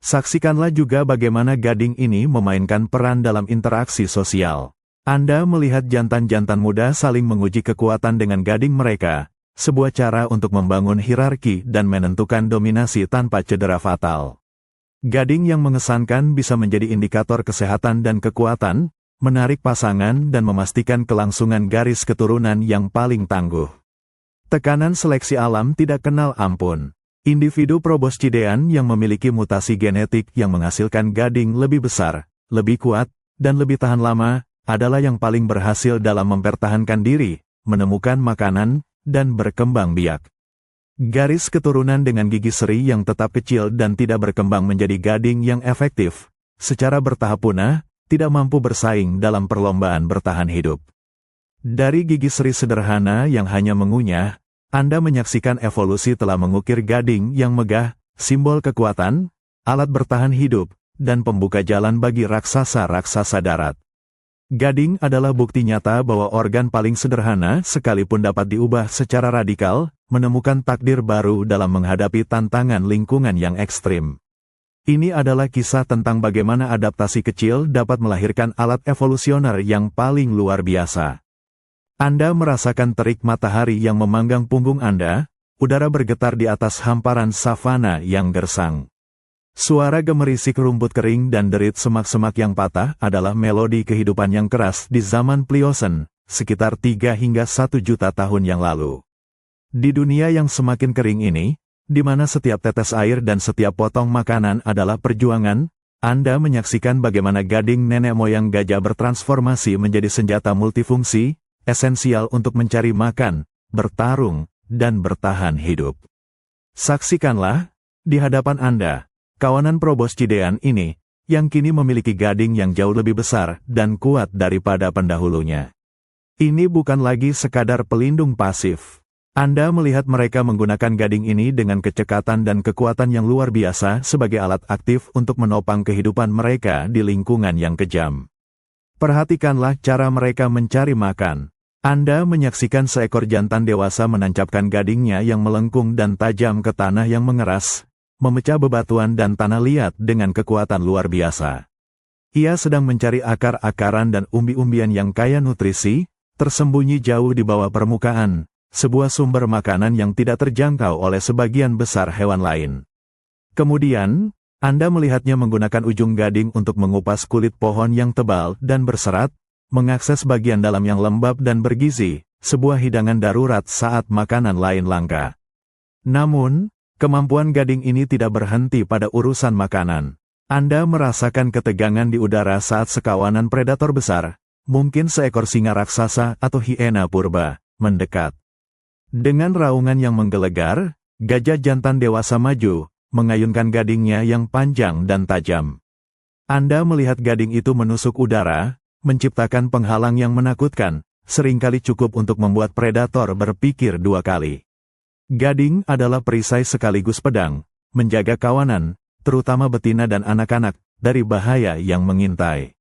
Saksikanlah juga bagaimana gading ini memainkan peran dalam interaksi sosial. Anda melihat jantan-jantan muda saling menguji kekuatan dengan gading mereka, sebuah cara untuk membangun hierarki dan menentukan dominasi tanpa cedera fatal. Gading yang mengesankan bisa menjadi indikator kesehatan dan kekuatan, menarik pasangan dan memastikan kelangsungan garis keturunan yang paling tangguh. Tekanan seleksi alam tidak kenal ampun. Individu proboscidean yang memiliki mutasi genetik yang menghasilkan gading lebih besar, lebih kuat, dan lebih tahan lama, adalah yang paling berhasil dalam mempertahankan diri, menemukan makanan, dan berkembang biak. Garis keturunan dengan gigi seri yang tetap kecil dan tidak berkembang menjadi gading yang efektif, secara bertahap punah, tidak mampu bersaing dalam perlombaan bertahan hidup. Dari gigi seri sederhana yang hanya mengunyah, Anda menyaksikan evolusi telah mengukir gading yang megah, simbol kekuatan, alat bertahan hidup, dan pembuka jalan bagi raksasa-raksasa darat. Gading adalah bukti nyata bahwa organ paling sederhana sekalipun dapat diubah secara radikal, menemukan takdir baru dalam menghadapi tantangan lingkungan yang ekstrim. Ini adalah kisah tentang bagaimana adaptasi kecil dapat melahirkan alat evolusioner yang paling luar biasa. Anda merasakan terik matahari yang memanggang punggung Anda, udara bergetar di atas hamparan savana yang gersang. Suara gemerisik rumput kering dan derit semak-semak yang patah adalah melodi kehidupan yang keras di zaman Pliocene, sekitar 3 hingga 1 juta tahun yang lalu. Di dunia yang semakin kering ini, di mana setiap tetes air dan setiap potong makanan adalah perjuangan, Anda menyaksikan bagaimana gading nenek moyang gajah bertransformasi menjadi senjata multifungsi, esensial untuk mencari makan, bertarung, dan bertahan hidup. Saksikanlah, di hadapan Anda, kawanan proboscidean ini, yang kini memiliki gading yang jauh lebih besar dan kuat daripada pendahulunya. Ini bukan lagi sekadar pelindung pasif. Anda melihat mereka menggunakan gading ini dengan kecekatan dan kekuatan yang luar biasa sebagai alat aktif untuk menopang kehidupan mereka di lingkungan yang kejam. Perhatikanlah cara mereka mencari makan. Anda menyaksikan seekor jantan dewasa menancapkan gadingnya yang melengkung dan tajam ke tanah yang mengeras, memecah bebatuan dan tanah liat dengan kekuatan luar biasa. Ia sedang mencari akar-akaran dan umbi-umbian yang kaya nutrisi, tersembunyi jauh di bawah permukaan, sebuah sumber makanan yang tidak terjangkau oleh sebagian besar hewan lain. Kemudian, Anda melihatnya menggunakan ujung gading untuk mengupas kulit pohon yang tebal dan berserat, mengakses bagian dalam yang lembab dan bergizi, sebuah hidangan darurat saat makanan lain langka. Namun, kemampuan gading ini tidak berhenti pada urusan makanan. Anda merasakan ketegangan di udara saat sekawanan predator besar, mungkin seekor singa raksasa atau hiena purba, mendekat. Dengan raungan yang menggelegar, gajah jantan dewasa maju, mengayunkan gadingnya yang panjang dan tajam. Anda melihat gading itu menusuk udara, menciptakan penghalang yang menakutkan, seringkali cukup untuk membuat predator berpikir 2 kali. Gading adalah perisai sekaligus pedang, menjaga kawanan, terutama betina dan anak-anak, dari bahaya yang mengintai.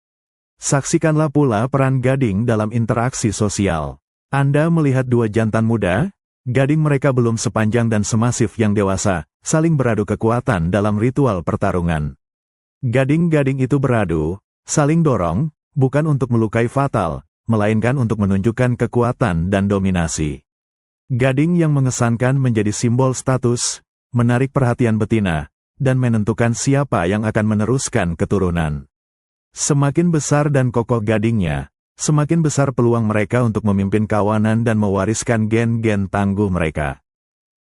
Saksikanlah pula peran gading dalam interaksi sosial. Anda melihat 2 jantan muda, gading mereka belum sepanjang dan semasif yang dewasa, saling beradu kekuatan dalam ritual pertarungan. Gading-gading itu beradu, saling dorong, bukan untuk melukai fatal, melainkan untuk menunjukkan kekuatan dan dominasi. Gading yang mengesankan menjadi simbol status, menarik perhatian betina, dan menentukan siapa yang akan meneruskan keturunan. Semakin besar dan kokoh gadingnya, semakin besar peluang mereka untuk memimpin kawanan dan mewariskan gen-gen tangguh mereka.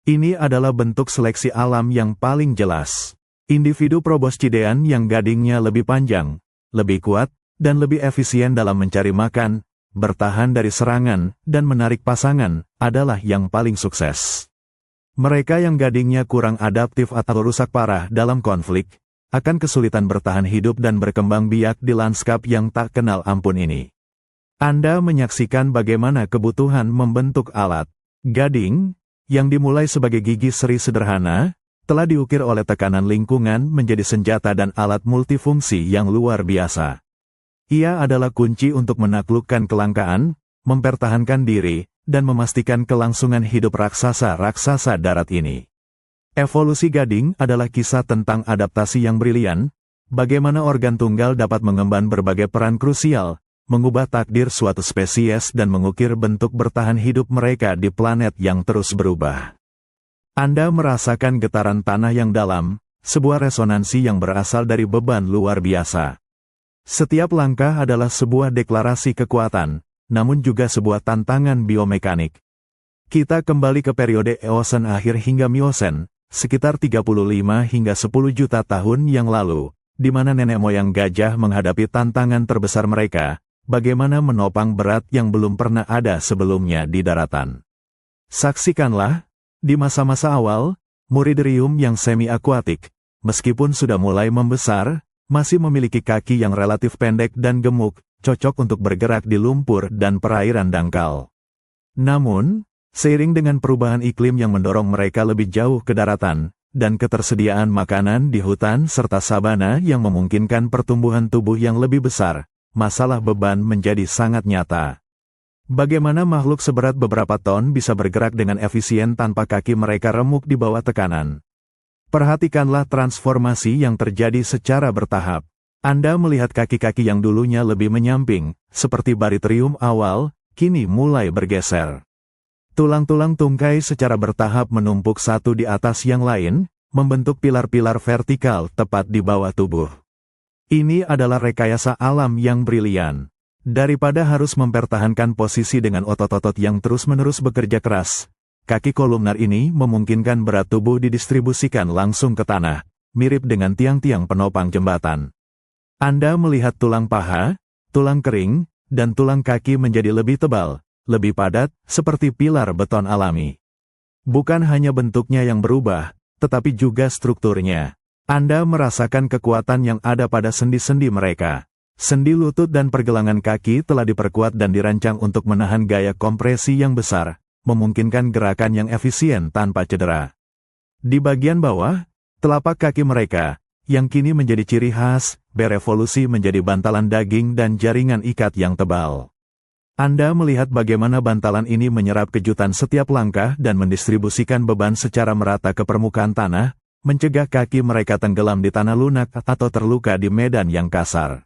Ini adalah bentuk seleksi alam yang paling jelas. Individu proboscidean yang gadingnya lebih panjang, lebih kuat, dan lebih efisien dalam mencari makan, bertahan dari serangan, dan menarik pasangan, adalah yang paling sukses. Mereka yang gadingnya kurang adaptif atau rusak parah dalam konflik, akan kesulitan bertahan hidup dan berkembang biak di lanskap yang tak kenal ampun ini. Anda menyaksikan bagaimana kebutuhan membentuk alat gading, yang dimulai sebagai gigi seri sederhana, telah diukir oleh tekanan lingkungan menjadi senjata dan alat multifungsi yang luar biasa. Ia adalah kunci untuk menaklukkan kelangkaan, mempertahankan diri, dan memastikan kelangsungan hidup raksasa-raksasa darat ini. Evolusi gading adalah kisah tentang adaptasi yang brilian, bagaimana organ tunggal dapat mengemban berbagai peran krusial, mengubah takdir suatu spesies dan mengukir bentuk bertahan hidup mereka di planet yang terus berubah. Anda merasakan getaran tanah yang dalam, sebuah resonansi yang berasal dari beban luar biasa. Setiap langkah adalah sebuah deklarasi kekuatan, namun juga sebuah tantangan biomekanik. Kita kembali ke periode Eosen akhir hingga Miosen, sekitar 35 hingga 10 juta tahun yang lalu, di mana nenek moyang gajah menghadapi tantangan terbesar mereka, bagaimana menopang berat yang belum pernah ada sebelumnya di daratan. Saksikanlah, di masa-masa awal, Muriderium yang semi-akuatik, meskipun sudah mulai membesar, masih memiliki kaki yang relatif pendek dan gemuk, cocok untuk bergerak di lumpur dan perairan dangkal. Namun, seiring dengan perubahan iklim yang mendorong mereka lebih jauh ke daratan, dan ketersediaan makanan di hutan serta sabana yang memungkinkan pertumbuhan tubuh yang lebih besar, masalah beban menjadi sangat nyata. Bagaimana makhluk seberat beberapa ton bisa bergerak dengan efisien tanpa kaki mereka remuk di bawah tekanan? Perhatikanlah transformasi yang terjadi secara bertahap. Anda melihat kaki-kaki yang dulunya lebih menyamping, seperti Bariterium awal, kini mulai bergeser. Tulang-tulang tungkai secara bertahap menumpuk satu di atas yang lain, membentuk pilar-pilar vertikal tepat di bawah tubuh. Ini adalah rekayasa alam yang brilian. Daripada harus mempertahankan posisi dengan otot-otot yang terus-menerus bekerja keras, kaki kolumnar ini memungkinkan berat tubuh didistribusikan langsung ke tanah, mirip dengan tiang-tiang penopang jembatan. Anda melihat tulang paha, tulang kering, dan tulang kaki menjadi lebih tebal, lebih padat, seperti pilar beton alami. Bukan hanya bentuknya yang berubah, tetapi juga strukturnya. Anda merasakan kekuatan yang ada pada sendi-sendi mereka. Sendi lutut dan pergelangan kaki telah diperkuat dan dirancang untuk menahan gaya kompresi yang besar, memungkinkan gerakan yang efisien tanpa cedera. Di bagian bawah, telapak kaki mereka, yang kini menjadi ciri khas, berevolusi menjadi bantalan daging dan jaringan ikat yang tebal. Anda melihat bagaimana bantalan ini menyerap kejutan setiap langkah dan mendistribusikan beban secara merata ke permukaan tanah, mencegah kaki mereka tenggelam di tanah lunak atau terluka di medan yang kasar.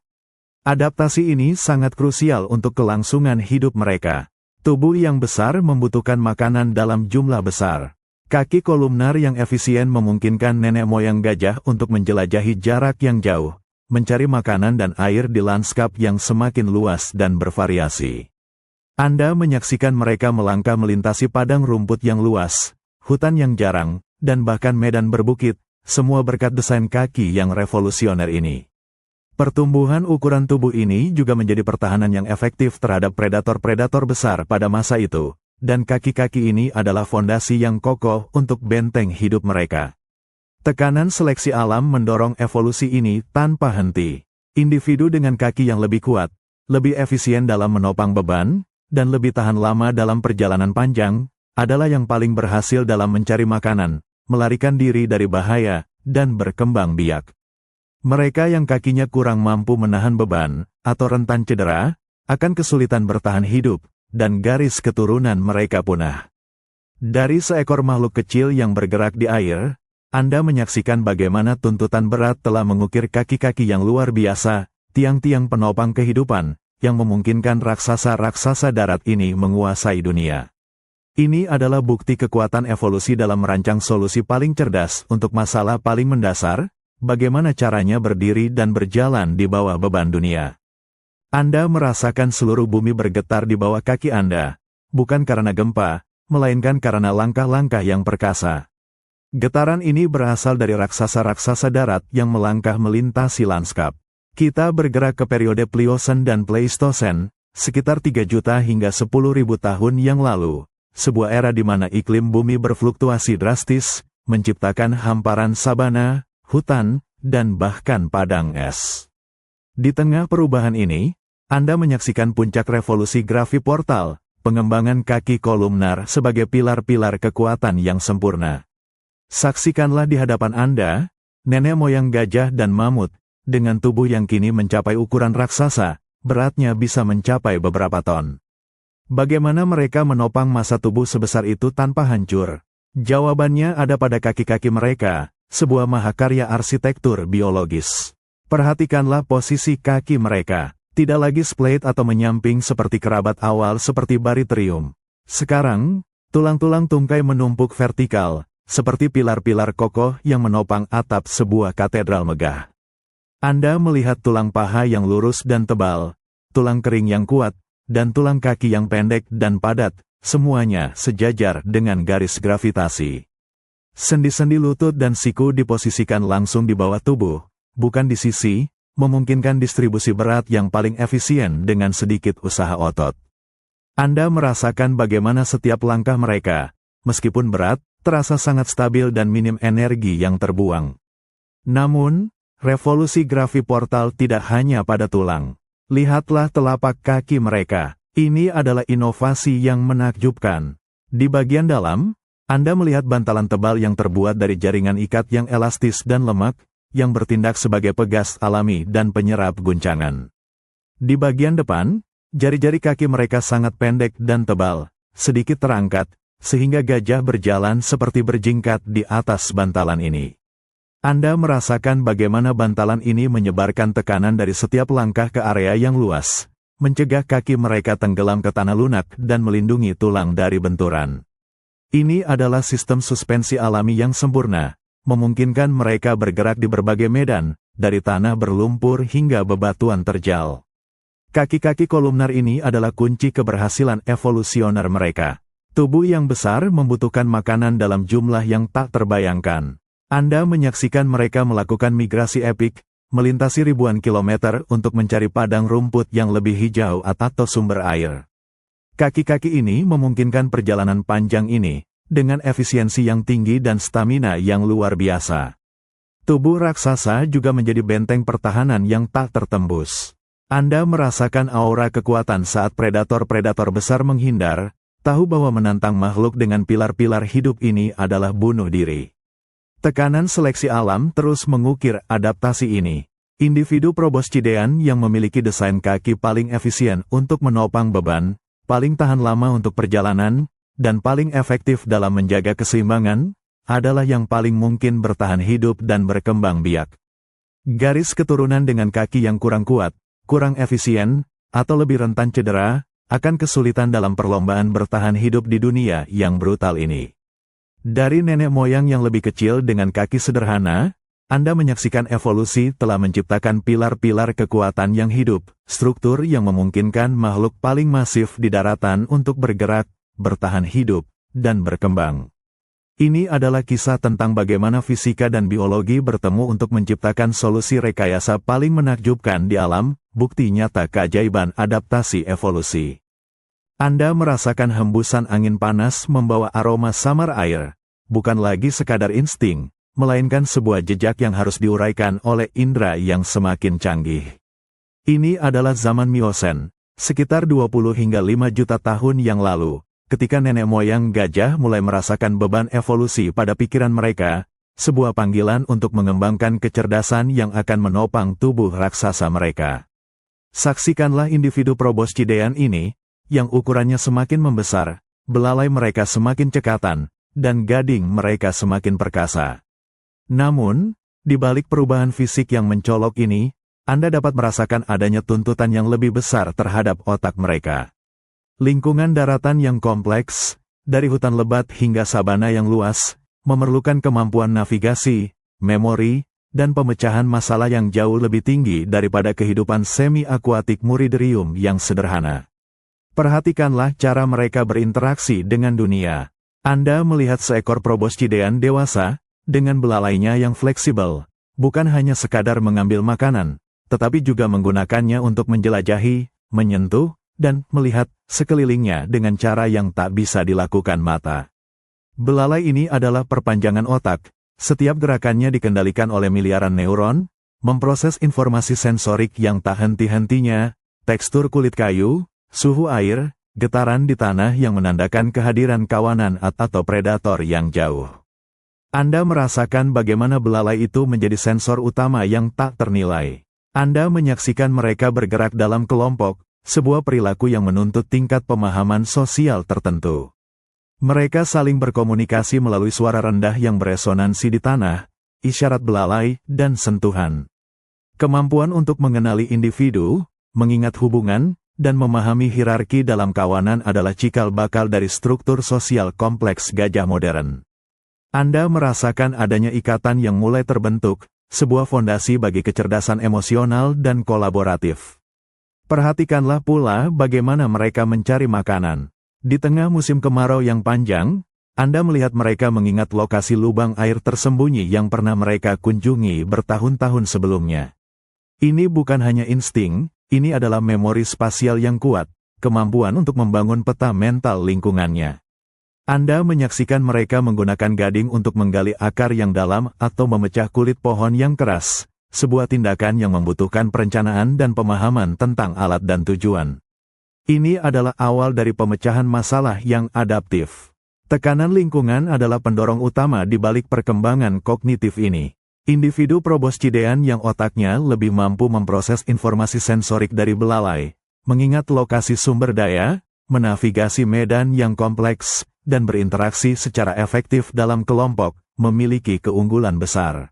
Adaptasi ini sangat krusial untuk kelangsungan hidup mereka. Tubuh yang besar membutuhkan makanan dalam jumlah besar. Kaki kolumnar yang efisien memungkinkan nenek moyang gajah untuk menjelajahi jarak yang jauh, mencari makanan dan air di lanskap yang semakin luas dan bervariasi. Anda menyaksikan mereka melangkah melintasi padang rumput yang luas, hutan yang jarang, dan bahkan medan berbukit, semua berkat desain kaki yang revolusioner ini. Pertumbuhan ukuran tubuh ini juga menjadi pertahanan yang efektif terhadap predator-predator besar pada masa itu, dan kaki-kaki ini adalah fondasi yang kokoh untuk benteng hidup mereka. Tekanan seleksi alam mendorong evolusi ini tanpa henti. Individu dengan kaki yang lebih kuat, lebih efisien dalam menopang beban, dan lebih tahan lama dalam perjalanan panjang, adalah yang paling berhasil dalam mencari makanan, melarikan diri dari bahaya, dan berkembang biak. Mereka yang kakinya kurang mampu menahan beban, atau rentan cedera, akan kesulitan bertahan hidup, dan garis keturunan mereka punah. Dari seekor makhluk kecil yang bergerak di air, Anda menyaksikan bagaimana tuntutan berat telah mengukir kaki-kaki yang luar biasa, tiang-tiang penopang kehidupan, yang memungkinkan raksasa-raksasa darat ini menguasai dunia. Ini adalah bukti kekuatan evolusi dalam merancang solusi paling cerdas untuk masalah paling mendasar, bagaimana caranya berdiri dan berjalan di bawah beban dunia. Anda merasakan seluruh bumi bergetar di bawah kaki Anda, bukan karena gempa, melainkan karena langkah-langkah yang perkasa. Getaran ini berasal dari raksasa-raksasa darat yang melangkah melintasi lanskap. Kita bergerak ke periode Pliocene dan Pleistosen, sekitar 3 juta hingga 10.000 tahun yang lalu, sebuah era di mana iklim bumi berfluktuasi drastis, menciptakan hamparan sabana, hutan, dan bahkan padang es. Di tengah perubahan ini, Anda menyaksikan puncak revolusi graviportal, pengembangan kaki kolumnar sebagai pilar-pilar kekuatan yang sempurna. Saksikanlah di hadapan Anda, nenek moyang gajah dan mamut, dengan tubuh yang kini mencapai ukuran raksasa, beratnya bisa mencapai beberapa ton. Bagaimana mereka menopang massa tubuh sebesar itu tanpa hancur? Jawabannya ada pada kaki-kaki mereka, sebuah mahakarya arsitektur biologis. Perhatikanlah posisi kaki mereka, tidak lagi splayed atau menyamping seperti kerabat awal seperti bariterium. Sekarang, tulang-tulang tungkai menumpuk vertikal, seperti pilar-pilar kokoh yang menopang atap sebuah katedral megah. Anda melihat tulang paha yang lurus dan tebal, tulang kering yang kuat, dan tulang kaki yang pendek dan padat, semuanya sejajar dengan garis gravitasi. Sendi-sendi lutut dan siku diposisikan langsung di bawah tubuh, bukan di sisi, memungkinkan distribusi berat yang paling efisien dengan sedikit usaha otot. Anda merasakan bagaimana setiap langkah mereka, meskipun berat, terasa sangat stabil dan minim energi yang terbuang. Namun, revolusi graviportal tidak hanya pada tulang. Lihatlah telapak kaki mereka. Ini adalah inovasi yang menakjubkan. Di bagian dalam, Anda melihat bantalan tebal yang terbuat dari jaringan ikat yang elastis dan lemak, yang bertindak sebagai pegas alami dan penyerap guncangan. Di bagian depan, jari-jari kaki mereka sangat pendek dan tebal, sedikit terangkat, sehingga gajah berjalan seperti berjingkat di atas bantalan ini. Anda merasakan bagaimana bantalan ini menyebarkan tekanan dari setiap langkah ke area yang luas, mencegah kaki mereka tenggelam ke tanah lunak dan melindungi tulang dari benturan. Ini adalah sistem suspensi alami yang sempurna, memungkinkan mereka bergerak di berbagai medan, dari tanah berlumpur hingga bebatuan terjal. Kaki-kaki kolumnar ini adalah kunci keberhasilan evolusioner mereka. Tubuh yang besar membutuhkan makanan dalam jumlah yang tak terbayangkan. Anda menyaksikan mereka melakukan migrasi epik, melintasi ribuan kilometer untuk mencari padang rumput yang lebih hijau atau sumber air. Kaki-kaki ini memungkinkan perjalanan panjang ini, dengan efisiensi yang tinggi dan stamina yang luar biasa. Tubuh raksasa juga menjadi benteng pertahanan yang tak tertembus. Anda merasakan aura kekuatan saat predator-predator besar menghindar, tahu bahwa menantang makhluk dengan pilar-pilar hidup ini adalah bunuh diri. Tekanan seleksi alam terus mengukir adaptasi ini. Individu proboscidean yang memiliki desain kaki paling efisien untuk menopang beban, paling tahan lama untuk perjalanan, dan paling efektif dalam menjaga keseimbangan, adalah yang paling mungkin bertahan hidup dan berkembang biak. Garis keturunan dengan kaki yang kurang kuat, kurang efisien, atau lebih rentan cedera, akan kesulitan dalam perlombaan bertahan hidup di dunia yang brutal ini. Dari nenek moyang yang lebih kecil dengan kaki sederhana, Anda menyaksikan evolusi telah menciptakan pilar-pilar kekuatan yang hidup, struktur yang memungkinkan makhluk paling masif di daratan untuk bergerak, bertahan hidup, dan berkembang. Ini adalah kisah tentang bagaimana fisika dan biologi bertemu untuk menciptakan solusi rekayasa paling menakjubkan di alam, bukti nyata keajaiban adaptasi evolusi. Anda merasakan hembusan angin panas membawa aroma samar air, bukan lagi sekadar insting, melainkan sebuah jejak yang harus diuraikan oleh indera yang semakin canggih. Ini adalah zaman Miosen, sekitar 20 hingga 5 juta tahun yang lalu. Ketika nenek moyang gajah mulai merasakan beban evolusi pada pikiran mereka, sebuah panggilan untuk mengembangkan kecerdasan yang akan menopang tubuh raksasa mereka. Saksikanlah individu proboscidean ini, yang ukurannya semakin membesar, belalai mereka semakin cekatan, dan gading mereka semakin perkasa. Namun, di balik perubahan fisik yang mencolok ini, Anda dapat merasakan adanya tuntutan yang lebih besar terhadap otak mereka. Lingkungan daratan yang kompleks, dari hutan lebat hingga sabana yang luas, memerlukan kemampuan navigasi, memori, dan pemecahan masalah yang jauh lebih tinggi daripada kehidupan semi-akuatik muriderium yang sederhana. Perhatikanlah cara mereka berinteraksi dengan dunia. Anda melihat seekor proboscidean dewasa, dengan belalainya yang fleksibel, bukan hanya sekadar mengambil makanan, tetapi juga menggunakannya untuk menjelajahi, menyentuh, dan melihat sekelilingnya dengan cara yang tak bisa dilakukan mata. Belalai ini adalah perpanjangan otak. Setiap gerakannya dikendalikan oleh miliaran neuron, memproses informasi sensorik yang tak henti-hentinya, tekstur kulit kayu, suhu air, getaran di tanah yang menandakan kehadiran kawanan atau predator yang jauh. Anda merasakan bagaimana belalai itu menjadi sensor utama yang tak ternilai. Anda menyaksikan mereka bergerak dalam kelompok, sebuah perilaku yang menuntut tingkat pemahaman sosial tertentu. Mereka saling berkomunikasi melalui suara rendah yang beresonansi di tanah, isyarat belalai, dan sentuhan. Kemampuan untuk mengenali individu, mengingat hubungan, dan memahami hierarki dalam kawanan adalah cikal bakal dari struktur sosial kompleks gajah modern. Anda merasakan adanya ikatan yang mulai terbentuk, sebuah fondasi bagi kecerdasan emosional dan kolaboratif. Perhatikanlah pula bagaimana mereka mencari makanan. Di tengah musim kemarau yang panjang, Anda melihat mereka mengingat lokasi lubang air tersembunyi yang pernah mereka kunjungi bertahun-tahun sebelumnya. Ini bukan hanya insting, ini adalah memori spasial yang kuat, kemampuan untuk membangun peta mental lingkungannya. Anda menyaksikan mereka menggunakan gading untuk menggali akar yang dalam atau memecah kulit pohon yang keras, sebuah tindakan yang membutuhkan perencanaan dan pemahaman tentang alat dan tujuan. Ini adalah awal dari pemecahan masalah yang adaptif. Tekanan lingkungan adalah pendorong utama di balik perkembangan kognitif ini. Individu proboscidean yang otaknya lebih mampu memproses informasi sensorik dari belalai, mengingat lokasi sumber daya, menavigasi medan yang kompleks, dan berinteraksi secara efektif dalam kelompok, memiliki keunggulan besar.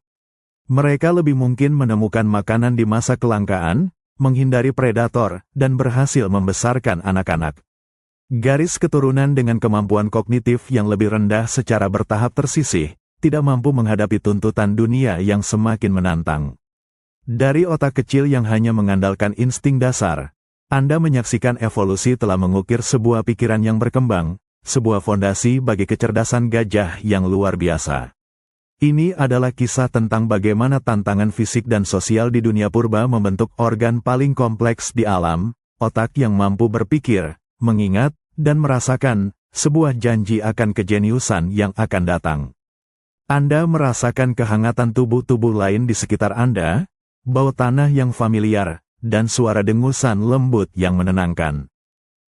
Mereka lebih mungkin menemukan makanan di masa kelangkaan, menghindari predator, dan berhasil membesarkan anak-anak. Garis keturunan dengan kemampuan kognitif yang lebih rendah secara bertahap tersisih, tidak mampu menghadapi tuntutan dunia yang semakin menantang. Dari otak kecil yang hanya mengandalkan insting dasar, Anda menyaksikan evolusi telah mengukir sebuah pikiran yang berkembang, sebuah fondasi bagi kecerdasan gajah yang luar biasa. Ini adalah kisah tentang bagaimana tantangan fisik dan sosial di dunia purba membentuk organ paling kompleks di alam, otak yang mampu berpikir, mengingat, dan merasakan, sebuah janji akan kejeniusan yang akan datang. Anda merasakan kehangatan tubuh-tubuh lain di sekitar Anda, bau tanah yang familiar, dan suara dengusan lembut yang menenangkan.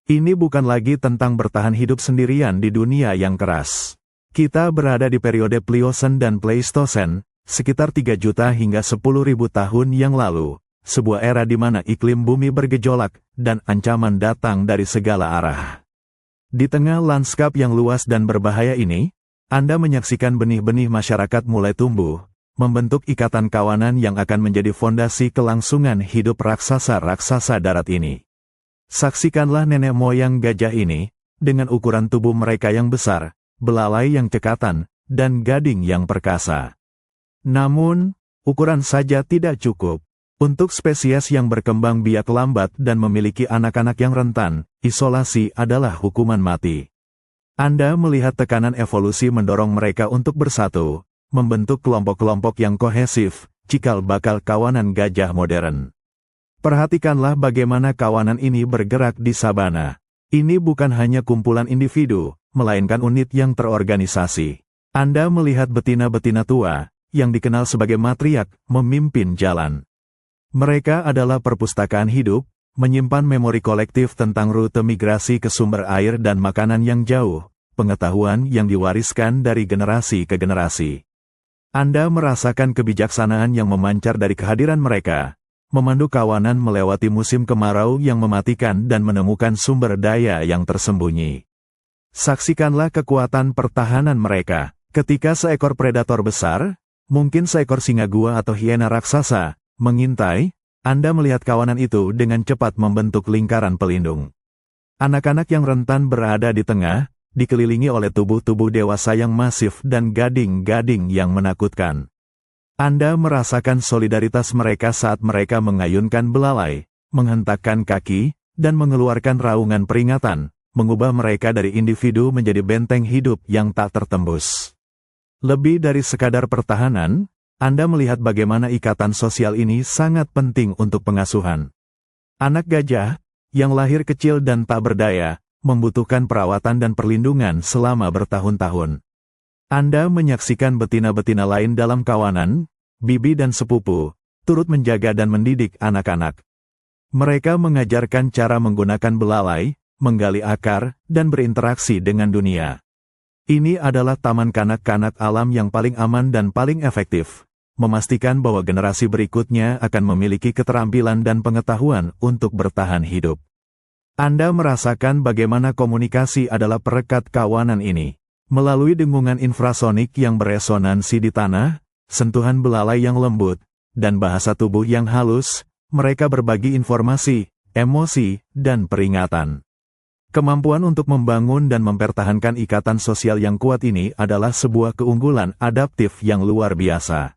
Ini bukan lagi tentang bertahan hidup sendirian di dunia yang keras. Kita berada di periode Pliocene dan Pleistosen, sekitar 3 juta hingga 10.000 tahun yang lalu, sebuah era di mana iklim bumi bergejolak, dan ancaman datang dari segala arah. Di tengah lanskap yang luas dan berbahaya ini, Anda menyaksikan benih-benih masyarakat mulai tumbuh, membentuk ikatan kawanan yang akan menjadi fondasi kelangsungan hidup raksasa-raksasa darat ini. Saksikanlah nenek moyang gajah ini, dengan ukuran tubuh mereka yang besar, belalai yang cekatan, dan gading yang perkasa. Namun, ukuran saja tidak cukup. Untuk spesies yang berkembang biak lambat dan memiliki anak-anak yang rentan, isolasi adalah hukuman mati. Anda melihat tekanan evolusi mendorong mereka untuk bersatu, membentuk kelompok-kelompok yang kohesif, cikal bakal kawanan gajah modern. Perhatikanlah bagaimana kawanan ini bergerak di sabana. Ini bukan hanya kumpulan individu, melainkan unit yang terorganisasi. Anda melihat betina-betina tua, yang dikenal sebagai matriark, memimpin jalan. Mereka adalah perpustakaan hidup, menyimpan memori kolektif tentang rute migrasi ke sumber air dan makanan yang jauh, pengetahuan yang diwariskan dari generasi ke generasi. Anda merasakan kebijaksanaan yang memancar dari kehadiran mereka, memandu kawanan melewati musim kemarau yang mematikan dan menemukan sumber daya yang tersembunyi. Saksikanlah kekuatan pertahanan mereka. Ketika seekor predator besar, mungkin seekor singa gua atau hiena raksasa, mengintai, Anda melihat kawanan itu dengan cepat membentuk lingkaran pelindung. Anak-anak yang rentan berada di tengah, dikelilingi oleh tubuh-tubuh dewasa yang masif dan gading-gading yang menakutkan. Anda merasakan solidaritas mereka saat mereka mengayunkan belalai, menghentakkan kaki, dan mengeluarkan raungan peringatan, mengubah mereka dari individu menjadi benteng hidup yang tak tertembus. Lebih dari sekadar pertahanan, Anda melihat bagaimana ikatan sosial ini sangat penting untuk pengasuhan. Anak gajah, yang lahir kecil dan tak berdaya, membutuhkan perawatan dan perlindungan selama bertahun-tahun. Anda menyaksikan betina-betina lain dalam kawanan, bibi dan sepupu, turut menjaga dan mendidik anak-anak. Mereka mengajarkan cara menggunakan belalai, menggali akar, dan berinteraksi dengan dunia. Ini adalah taman kanak-kanak alam yang paling aman dan paling efektif, memastikan bahwa generasi berikutnya akan memiliki keterampilan dan pengetahuan untuk bertahan hidup. Anda merasakan bagaimana komunikasi adalah perekat kawanan ini. Melalui dengungan infrasonik yang beresonansi di tanah, sentuhan belalai yang lembut, dan bahasa tubuh yang halus, mereka berbagi informasi, emosi, dan peringatan. Kemampuan untuk membangun dan mempertahankan ikatan sosial yang kuat ini adalah sebuah keunggulan adaptif yang luar biasa.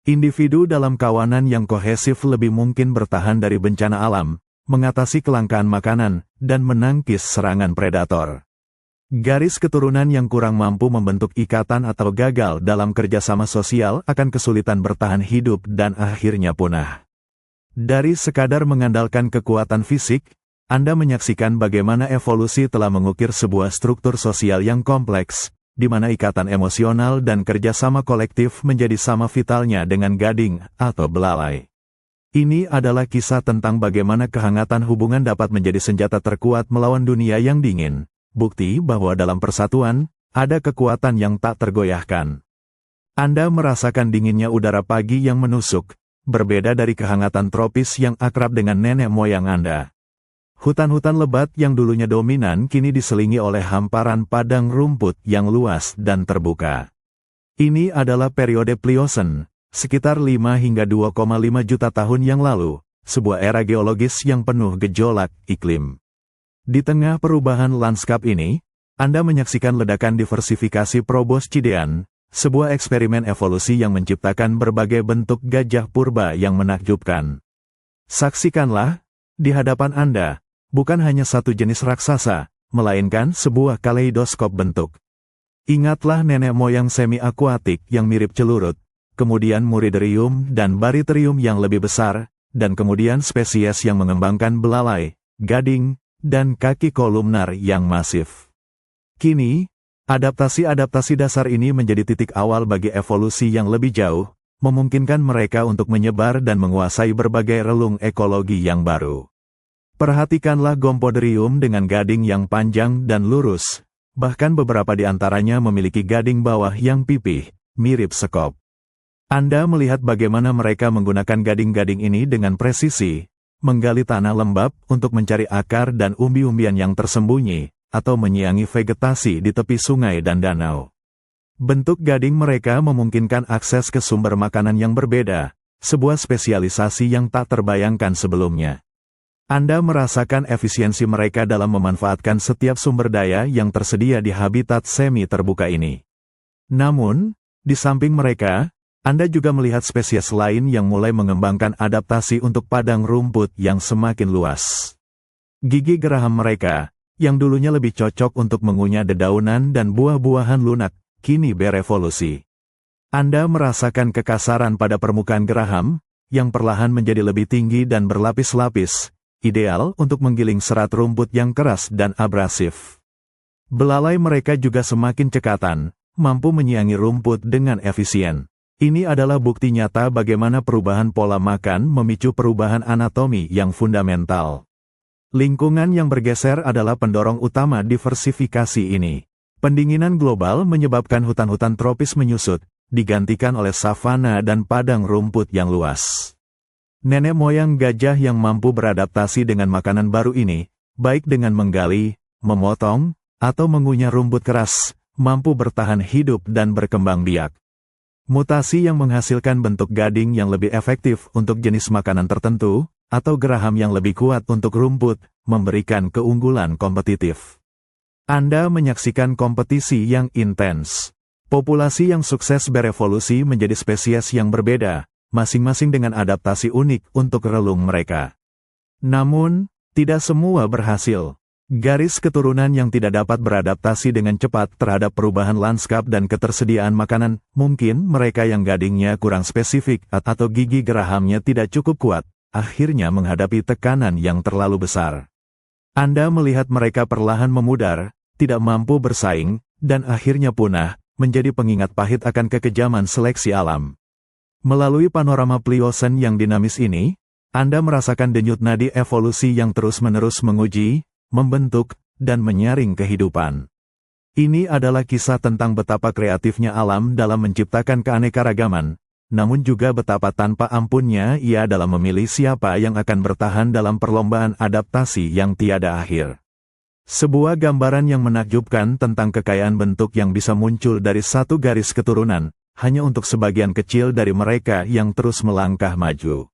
Individu dalam kawanan yang kohesif lebih mungkin bertahan dari bencana alam, mengatasi kelangkaan makanan, dan menangkis serangan predator. Garis keturunan yang kurang mampu membentuk ikatan atau gagal dalam kerjasama sosial akan kesulitan bertahan hidup dan akhirnya punah. Dari sekadar mengandalkan kekuatan fisik, Anda menyaksikan bagaimana evolusi telah mengukir sebuah struktur sosial yang kompleks, di mana ikatan emosional dan kerjasama kolektif menjadi sama vitalnya dengan gading atau belalai. Ini adalah kisah tentang bagaimana kehangatan hubungan dapat menjadi senjata terkuat melawan dunia yang dingin. Bukti bahwa dalam persatuan, ada kekuatan yang tak tergoyahkan. Anda merasakan dinginnya udara pagi yang menusuk, berbeda dari kehangatan tropis yang akrab dengan nenek moyang Anda. Hutan-hutan lebat yang dulunya dominan kini diselingi oleh hamparan padang rumput yang luas dan terbuka. Ini adalah periode Pliocene, sekitar 5 hingga 2,5 juta tahun yang lalu, sebuah era geologis yang penuh gejolak iklim. Di tengah perubahan lanskap ini, Anda menyaksikan ledakan diversifikasi Proboscidean, sebuah eksperimen evolusi yang menciptakan berbagai bentuk gajah purba yang menakjubkan. Saksikanlah, di hadapan Anda, bukan hanya satu jenis raksasa, melainkan sebuah kaleidoskop bentuk. Ingatlah nenek moyang semi-akuatik yang mirip celurut, kemudian Muriderium dan Bariterium yang lebih besar, dan kemudian spesies yang mengembangkan belalai, gading, dan kaki kolumnar yang masif. Kini, adaptasi-adaptasi dasar ini menjadi titik awal bagi evolusi yang lebih jauh, memungkinkan mereka untuk menyebar dan menguasai berbagai relung ekologi yang baru. Perhatikanlah Gompoderium dengan gading yang panjang dan lurus, bahkan beberapa di antaranya memiliki gading bawah yang pipih, mirip sekop. Anda melihat bagaimana mereka menggunakan gading-gading ini dengan presisi, menggali tanah lembab untuk mencari akar dan umbi-umbian yang tersembunyi, atau menyiangi vegetasi di tepi sungai dan danau. Bentuk gading mereka memungkinkan akses ke sumber makanan yang berbeda, sebuah spesialisasi yang tak terbayangkan sebelumnya. Anda merasakan efisiensi mereka dalam memanfaatkan setiap sumber daya yang tersedia di habitat semi terbuka ini. Namun, di samping mereka, Anda juga melihat spesies lain yang mulai mengembangkan adaptasi untuk padang rumput yang semakin luas. Gigi geraham mereka, yang dulunya lebih cocok untuk mengunyah dedaunan dan buah-buahan lunak, kini berevolusi. Anda merasakan kekasaran pada permukaan geraham, yang perlahan menjadi lebih tinggi dan berlapis-lapis, ideal untuk menggiling serat rumput yang keras dan abrasif. Belalai mereka juga semakin cekatan, mampu menyiangi rumput dengan efisien. Ini adalah bukti nyata bagaimana perubahan pola makan memicu perubahan anatomi yang fundamental. Lingkungan yang bergeser adalah pendorong utama diversifikasi ini. Pendinginan global menyebabkan hutan-hutan tropis menyusut, digantikan oleh savana dan padang rumput yang luas. Nenek moyang gajah yang mampu beradaptasi dengan makanan baru ini, baik dengan menggali, memotong, atau mengunyah rumput keras, mampu bertahan hidup dan berkembang biak. Mutasi yang menghasilkan bentuk gading yang lebih efektif untuk jenis makanan tertentu, atau geraham yang lebih kuat untuk rumput, memberikan keunggulan kompetitif. Anda menyaksikan kompetisi yang intens. Populasi yang sukses berevolusi menjadi spesies yang berbeda, masing-masing dengan adaptasi unik untuk relung mereka. Namun, tidak semua berhasil. Garis keturunan yang tidak dapat beradaptasi dengan cepat terhadap perubahan lanskap dan ketersediaan makanan, mungkin mereka yang gadingnya kurang spesifik atau gigi gerahamnya tidak cukup kuat, akhirnya menghadapi tekanan yang terlalu besar. Anda melihat mereka perlahan memudar, tidak mampu bersaing, dan akhirnya punah, menjadi pengingat pahit akan kekejaman seleksi alam. Melalui panorama Pliocene yang dinamis ini, Anda merasakan denyut nadi evolusi yang terus-menerus menguji, membentuk, dan menyaring kehidupan. Ini adalah kisah tentang betapa kreatifnya alam dalam menciptakan keanekaragaman, namun juga betapa tanpa ampunnya ia dalam memilih siapa yang akan bertahan dalam perlombaan adaptasi yang tiada akhir. Sebuah gambaran yang menakjubkan tentang kekayaan bentuk yang bisa muncul dari satu garis keturunan, hanya untuk sebagian kecil dari mereka yang terus melangkah maju.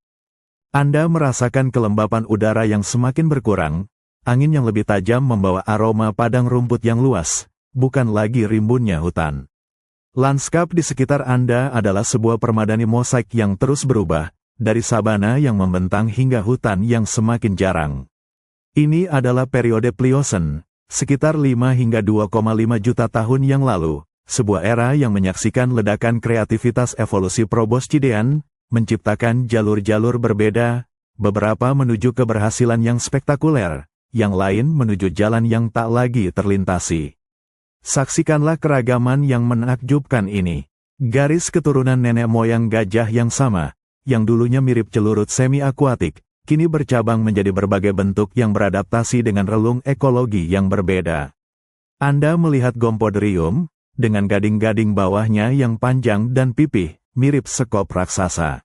Anda merasakan kelembapan udara yang semakin berkurang, angin yang lebih tajam membawa aroma padang rumput yang luas, bukan lagi rimbunnya hutan. Lanskap di sekitar Anda adalah sebuah permadani mosaik yang terus berubah, dari sabana yang membentang hingga hutan yang semakin jarang. Ini adalah periode Pliocene, sekitar 5 hingga 2,5 juta tahun yang lalu, sebuah era yang menyaksikan ledakan kreativitas evolusi proboscidean, menciptakan jalur-jalur berbeda, beberapa menuju keberhasilan yang spektakuler, yang lain menuju jalan yang tak lagi terlintasi. Saksikanlah keragaman yang menakjubkan ini. Garis keturunan nenek moyang gajah yang sama, yang dulunya mirip celurut semi-akuatik, kini bercabang menjadi berbagai bentuk yang beradaptasi dengan relung ekologi yang berbeda. Anda melihat Gompodrium, dengan gading-gading bawahnya yang panjang dan pipih, mirip sekop raksasa.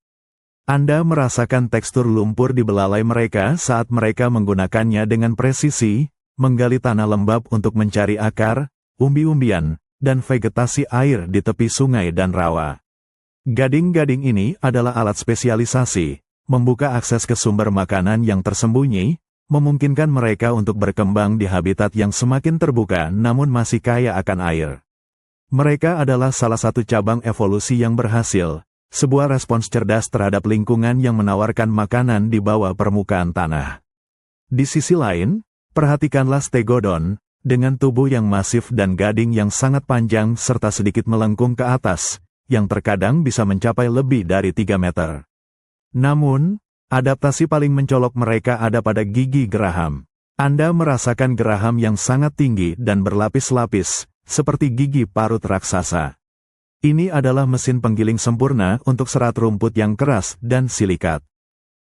Anda merasakan tekstur lumpur di belalai mereka saat mereka menggunakannya dengan presisi, menggali tanah lembab untuk mencari akar, umbi-umbian, dan vegetasi air di tepi sungai dan rawa. Gading-gading ini adalah alat spesialisasi, membuka akses ke sumber makanan yang tersembunyi, memungkinkan mereka untuk berkembang di habitat yang semakin terbuka namun masih kaya akan air. Mereka adalah salah satu cabang evolusi yang berhasil, sebuah respons cerdas terhadap lingkungan yang menawarkan makanan di bawah permukaan tanah. Di sisi lain, perhatikanlah Stegodon, dengan tubuh yang masif dan gading yang sangat panjang serta sedikit melengkung ke atas, yang terkadang bisa mencapai lebih dari 3 meter. Namun, adaptasi paling mencolok mereka ada pada gigi geraham. Anda merasakan geraham yang sangat tinggi dan berlapis-lapis, seperti gigi parut raksasa. Ini adalah mesin penggiling sempurna untuk serat rumput yang keras dan silikat.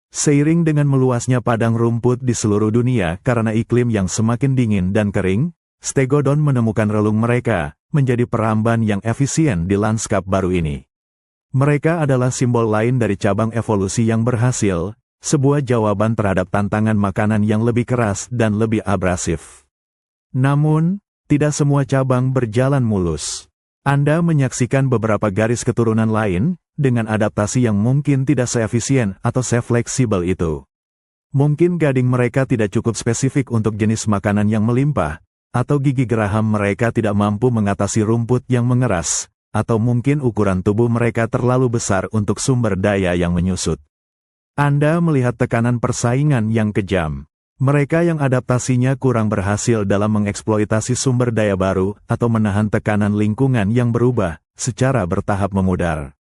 Seiring dengan meluasnya padang rumput di seluruh dunia karena iklim yang semakin dingin dan kering, Stegodon menemukan relung mereka, menjadi peramban yang efisien di lanskap baru ini. Mereka adalah simbol lain dari cabang evolusi yang berhasil, sebuah jawaban terhadap tantangan makanan yang lebih keras dan lebih abrasif. Namun, tidak semua cabang berjalan mulus. Anda menyaksikan beberapa garis keturunan lain, dengan adaptasi yang mungkin tidak seefisien atau sefleksibel itu. Mungkin gading mereka tidak cukup spesifik untuk jenis makanan yang melimpah, atau gigi geraham mereka tidak mampu mengatasi rumput yang mengeras, atau mungkin ukuran tubuh mereka terlalu besar untuk sumber daya yang menyusut. Anda melihat tekanan persaingan yang kejam. Mereka yang adaptasinya kurang berhasil dalam mengeksploitasi sumber daya baru atau menahan tekanan lingkungan yang berubah, secara bertahap memudar.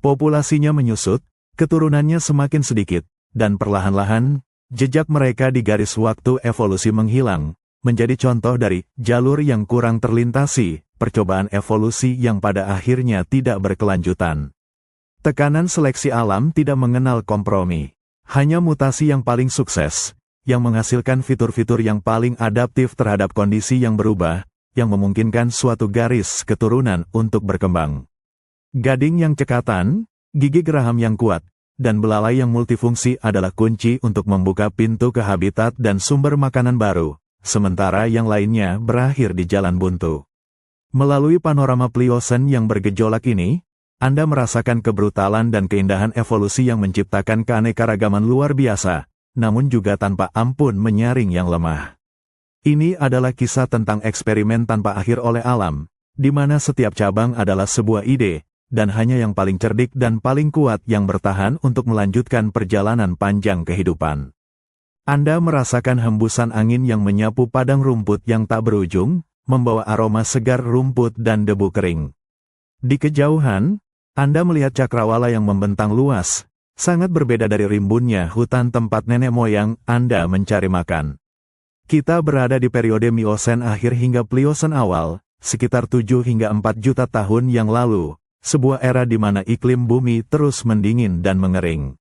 Populasinya menyusut, keturunannya semakin sedikit, dan perlahan-lahan, jejak mereka di garis waktu evolusi menghilang, menjadi contoh dari jalur yang kurang terlintasi, percobaan evolusi yang pada akhirnya tidak berkelanjutan. Tekanan seleksi alam tidak mengenal kompromi. Hanya mutasi yang paling sukses, yang menghasilkan fitur-fitur yang paling adaptif terhadap kondisi yang berubah, yang memungkinkan suatu garis keturunan untuk berkembang. Gading yang cekatan, gigi geraham yang kuat, dan belalai yang multifungsi adalah kunci untuk membuka pintu ke habitat dan sumber makanan baru, sementara yang lainnya berakhir di jalan buntu. Melalui panorama Pliocene yang bergejolak ini, Anda merasakan kebrutalan dan keindahan evolusi yang menciptakan keanekaragaman luar biasa, namun juga tanpa ampun menyaring yang lemah. Ini adalah kisah tentang eksperimen tanpa akhir oleh alam, di mana setiap cabang adalah sebuah ide, dan hanya yang paling cerdik dan paling kuat yang bertahan untuk melanjutkan perjalanan panjang kehidupan. Anda merasakan hembusan angin yang menyapu padang rumput yang tak berujung, membawa aroma segar rumput dan debu kering. Di kejauhan, Anda melihat cakrawala yang membentang luas, sangat berbeda dari rimbunnya hutan tempat nenek moyang Anda mencari makan. Kita berada di periode Miosen akhir hingga Pliosen awal, sekitar 7 hingga 4 juta tahun yang lalu, sebuah era di mana iklim bumi terus mendingin dan mengering.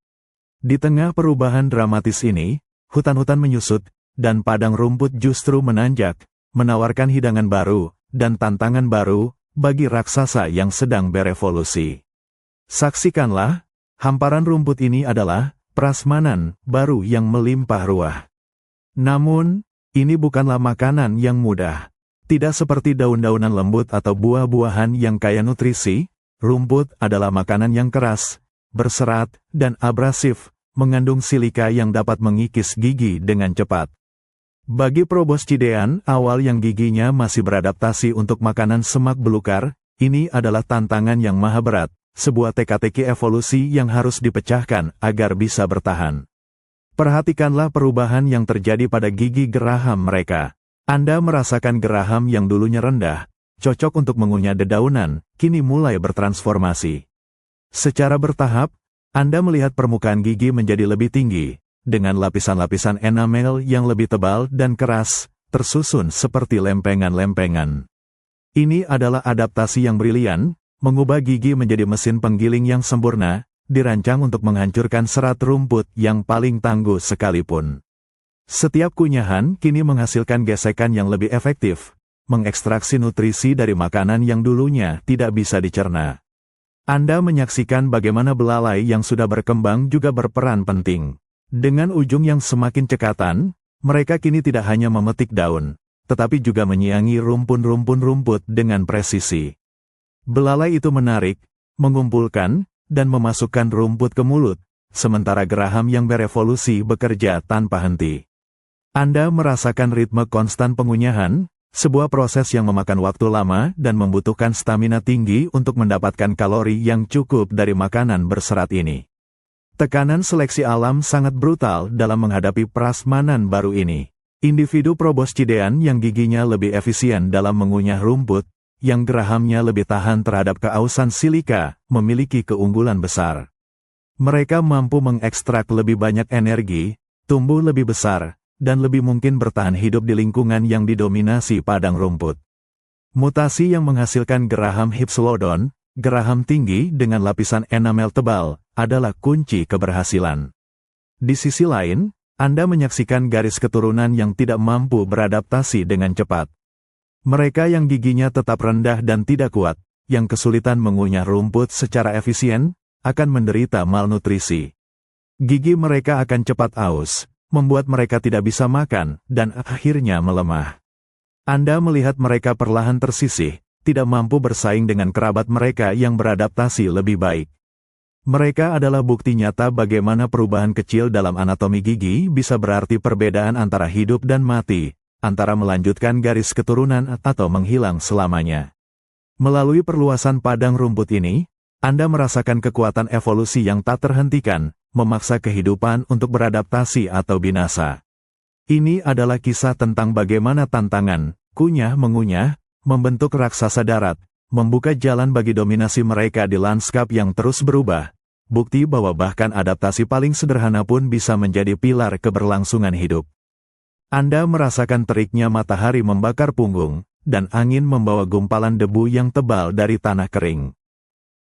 Di tengah perubahan dramatis ini, hutan-hutan menyusut, dan padang rumput justru menanjak, menawarkan hidangan baru, dan tantangan baru, bagi raksasa yang sedang berevolusi. Saksikanlah, hamparan rumput ini adalah prasmanan baru yang melimpah ruah. Namun, ini bukanlah makanan yang mudah. Tidak seperti daun-daunan lembut atau buah-buahan yang kaya nutrisi, rumput adalah makanan yang keras, berserat, dan abrasif, mengandung silika yang dapat mengikis gigi dengan cepat. Bagi Proboscidean awal yang giginya masih beradaptasi untuk makanan semak belukar, ini adalah tantangan yang maha berat, sebuah teka-teki evolusi yang harus dipecahkan agar bisa bertahan. Perhatikanlah perubahan yang terjadi pada gigi geraham mereka. Anda merasakan geraham yang dulunya rendah, cocok untuk mengunyah dedaunan, kini mulai bertransformasi. Secara bertahap, Anda melihat permukaan gigi menjadi lebih tinggi, dengan lapisan-lapisan enamel yang lebih tebal dan keras, tersusun seperti lempengan-lempengan. Ini adalah adaptasi yang brilian, mengubah gigi menjadi mesin penggiling yang sempurna, dirancang untuk menghancurkan serat rumput yang paling tangguh sekalipun. Setiap kunyahan kini menghasilkan gesekan yang lebih efektif, mengekstraksi nutrisi dari makanan yang dulunya tidak bisa dicerna. Anda menyaksikan bagaimana belalai yang sudah berkembang juga berperan penting. Dengan ujung yang semakin cekatan, mereka kini tidak hanya memetik daun, tetapi juga menyiangi rumpun-rumpun rumput dengan presisi. Belalai itu menarik, mengumpulkan, dan memasukkan rumput ke mulut, sementara geraham yang berevolusi bekerja tanpa henti. Anda merasakan ritme konstan pengunyahan, sebuah proses yang memakan waktu lama dan membutuhkan stamina tinggi untuk mendapatkan kalori yang cukup dari makanan berserat ini. Tekanan seleksi alam sangat brutal dalam menghadapi prasmanan baru ini. Individu Proboscidean yang giginya lebih efisien dalam mengunyah rumput, yang gerahamnya lebih tahan terhadap keausan silika, memiliki keunggulan besar. Mereka mampu mengekstrak lebih banyak energi, tumbuh lebih besar, dan lebih mungkin bertahan hidup di lingkungan yang didominasi padang rumput. Mutasi yang menghasilkan geraham Hypsilodon, geraham tinggi dengan lapisan enamel tebal, adalah kunci keberhasilan. Di sisi lain, Anda menyaksikan garis keturunan yang tidak mampu beradaptasi dengan cepat. Mereka yang giginya tetap rendah dan tidak kuat, yang kesulitan mengunyah rumput secara efisien, akan menderita malnutrisi. Gigi mereka akan cepat aus, membuat mereka tidak bisa makan, dan akhirnya melemah. Anda melihat mereka perlahan tersisih, tidak mampu bersaing dengan kerabat mereka yang beradaptasi lebih baik. Mereka adalah bukti nyata bagaimana perubahan kecil dalam anatomi gigi bisa berarti perbedaan antara hidup dan mati, antara melanjutkan garis keturunan atau menghilang selamanya. Melalui perluasan padang rumput ini, Anda merasakan kekuatan evolusi yang tak terhentikan, memaksa kehidupan untuk beradaptasi atau binasa. Ini adalah kisah tentang bagaimana tantangan, kunyah-mengunyah, membentuk raksasa darat, membuka jalan bagi dominasi mereka di lanskap yang terus berubah, bukti bahwa bahkan adaptasi paling sederhana pun bisa menjadi pilar keberlangsungan hidup. Anda merasakan teriknya matahari membakar punggung, dan angin membawa gumpalan debu yang tebal dari tanah kering.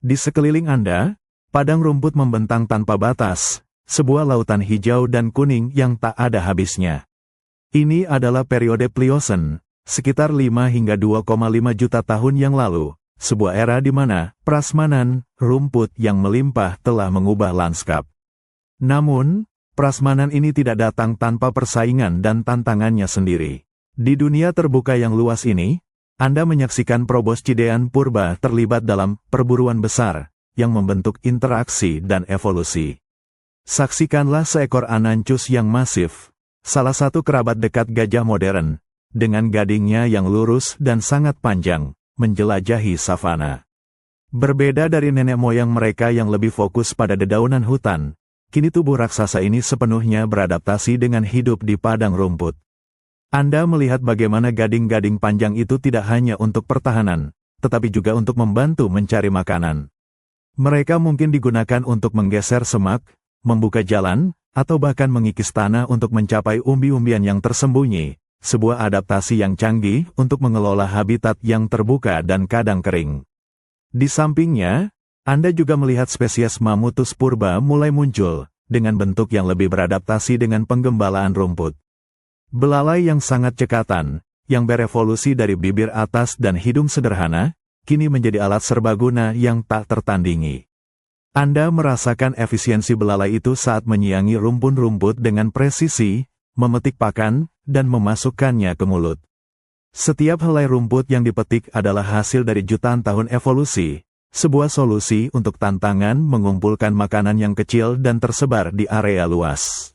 Di sekeliling Anda, padang rumput membentang tanpa batas, sebuah lautan hijau dan kuning yang tak ada habisnya. Ini adalah periode Pliosen, sekitar 5 hingga 2,5 juta tahun yang lalu, sebuah era di mana prasmanan, rumput yang melimpah telah mengubah lanskap. Namun, prasmanan ini tidak datang tanpa persaingan dan tantangannya sendiri. Di dunia terbuka yang luas ini, Anda menyaksikan Proboscidean purba terlibat dalam perburuan besar, yang membentuk interaksi dan evolusi. Saksikanlah seekor Ananchus yang masif, salah satu kerabat dekat gajah modern, dengan gadingnya yang lurus dan sangat panjang, menjelajahi savana. Berbeda dari nenek moyang mereka yang lebih fokus pada dedaunan hutan, kini tubuh raksasa ini sepenuhnya beradaptasi dengan hidup di padang rumput. Anda melihat bagaimana gading-gading panjang itu tidak hanya untuk pertahanan, tetapi juga untuk membantu mencari makanan. Mereka mungkin digunakan untuk menggeser semak, membuka jalan, atau bahkan mengikis tanah untuk mencapai umbi-umbian yang tersembunyi, sebuah adaptasi yang canggih untuk mengelola habitat yang terbuka dan kadang kering. Di sampingnya, Anda juga melihat spesies Mammuthus purba mulai muncul, dengan bentuk yang lebih beradaptasi dengan penggembalaan rumput. Belalai yang sangat cekatan, yang berevolusi dari bibir atas dan hidung sederhana, kini menjadi alat serbaguna yang tak tertandingi. Anda merasakan efisiensi belalai itu saat menyiangi rumpun-rumput dengan presisi, memetik pakan, dan memasukkannya ke mulut. Setiap helai rumput yang dipetik adalah hasil dari jutaan tahun evolusi, sebuah solusi untuk tantangan mengumpulkan makanan yang kecil dan tersebar di area luas.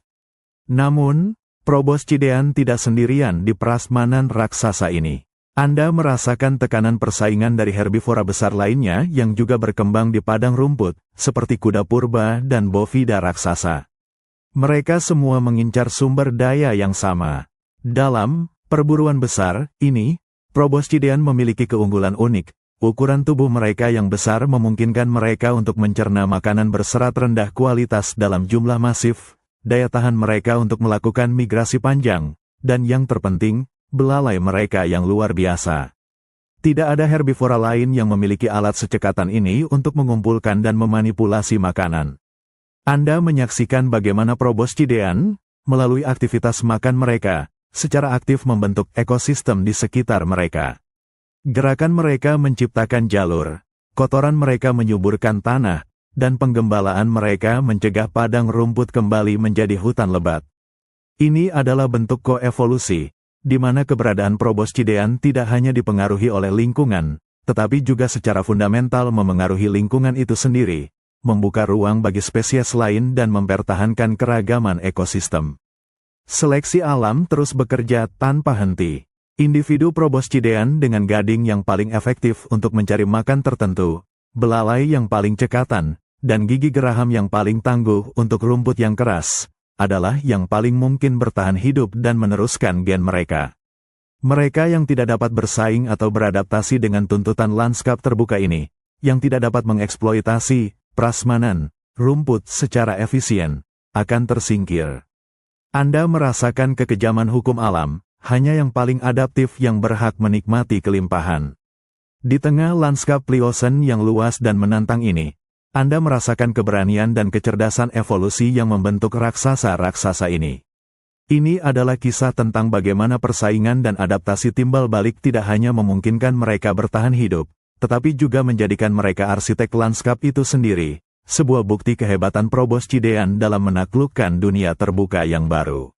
Namun, Proboscidean tidak sendirian di prasmanan raksasa ini. Anda merasakan tekanan persaingan dari herbivora besar lainnya yang juga berkembang di padang rumput, seperti kuda purba dan bovida raksasa. Mereka semua mengincar sumber daya yang sama. Dalam perburuan besar ini, Proboscidean memiliki keunggulan unik. Ukuran tubuh mereka yang besar memungkinkan mereka untuk mencerna makanan berserat rendah kualitas dalam jumlah masif, daya tahan mereka untuk melakukan migrasi panjang, dan yang terpenting, belalai mereka yang luar biasa. Tidak ada herbivora lain yang memiliki alat secekatan ini untuk mengumpulkan dan memanipulasi makanan. Anda menyaksikan bagaimana Proboscidean, melalui aktivitas makan mereka, secara aktif membentuk ekosistem di sekitar mereka. Gerakan mereka menciptakan jalur, kotoran mereka menyuburkan tanah, dan penggembalaan mereka mencegah padang rumput kembali menjadi hutan lebat. Ini adalah bentuk koevolusi, di mana keberadaan Proboscidean tidak hanya dipengaruhi oleh lingkungan, tetapi juga secara fundamental memengaruhi lingkungan itu sendiri, membuka ruang bagi spesies lain dan mempertahankan keragaman ekosistem. Seleksi alam terus bekerja tanpa henti. Individu Proboscidean dengan gading yang paling efektif untuk mencari makan tertentu, belalai yang paling cekatan, dan gigi geraham yang paling tangguh untuk rumput yang keras, adalah yang paling mungkin bertahan hidup dan meneruskan gen mereka. Mereka yang tidak dapat bersaing atau beradaptasi dengan tuntutan lanskap terbuka ini, yang tidak dapat mengeksploitasi prasmanan rumput secara efisien, akan tersingkir. Anda merasakan kekejaman hukum alam, hanya yang paling adaptif yang berhak menikmati kelimpahan. Di tengah lanskap Pliocene yang luas dan menantang ini, Anda merasakan keberanian dan kecerdasan evolusi yang membentuk raksasa-raksasa ini. Ini adalah kisah tentang bagaimana persaingan dan adaptasi timbal balik tidak hanya memungkinkan mereka bertahan hidup, tetapi juga menjadikan mereka arsitek lanskap itu sendiri, sebuah bukti kehebatan Proboscidean dalam menaklukkan dunia terbuka yang baru.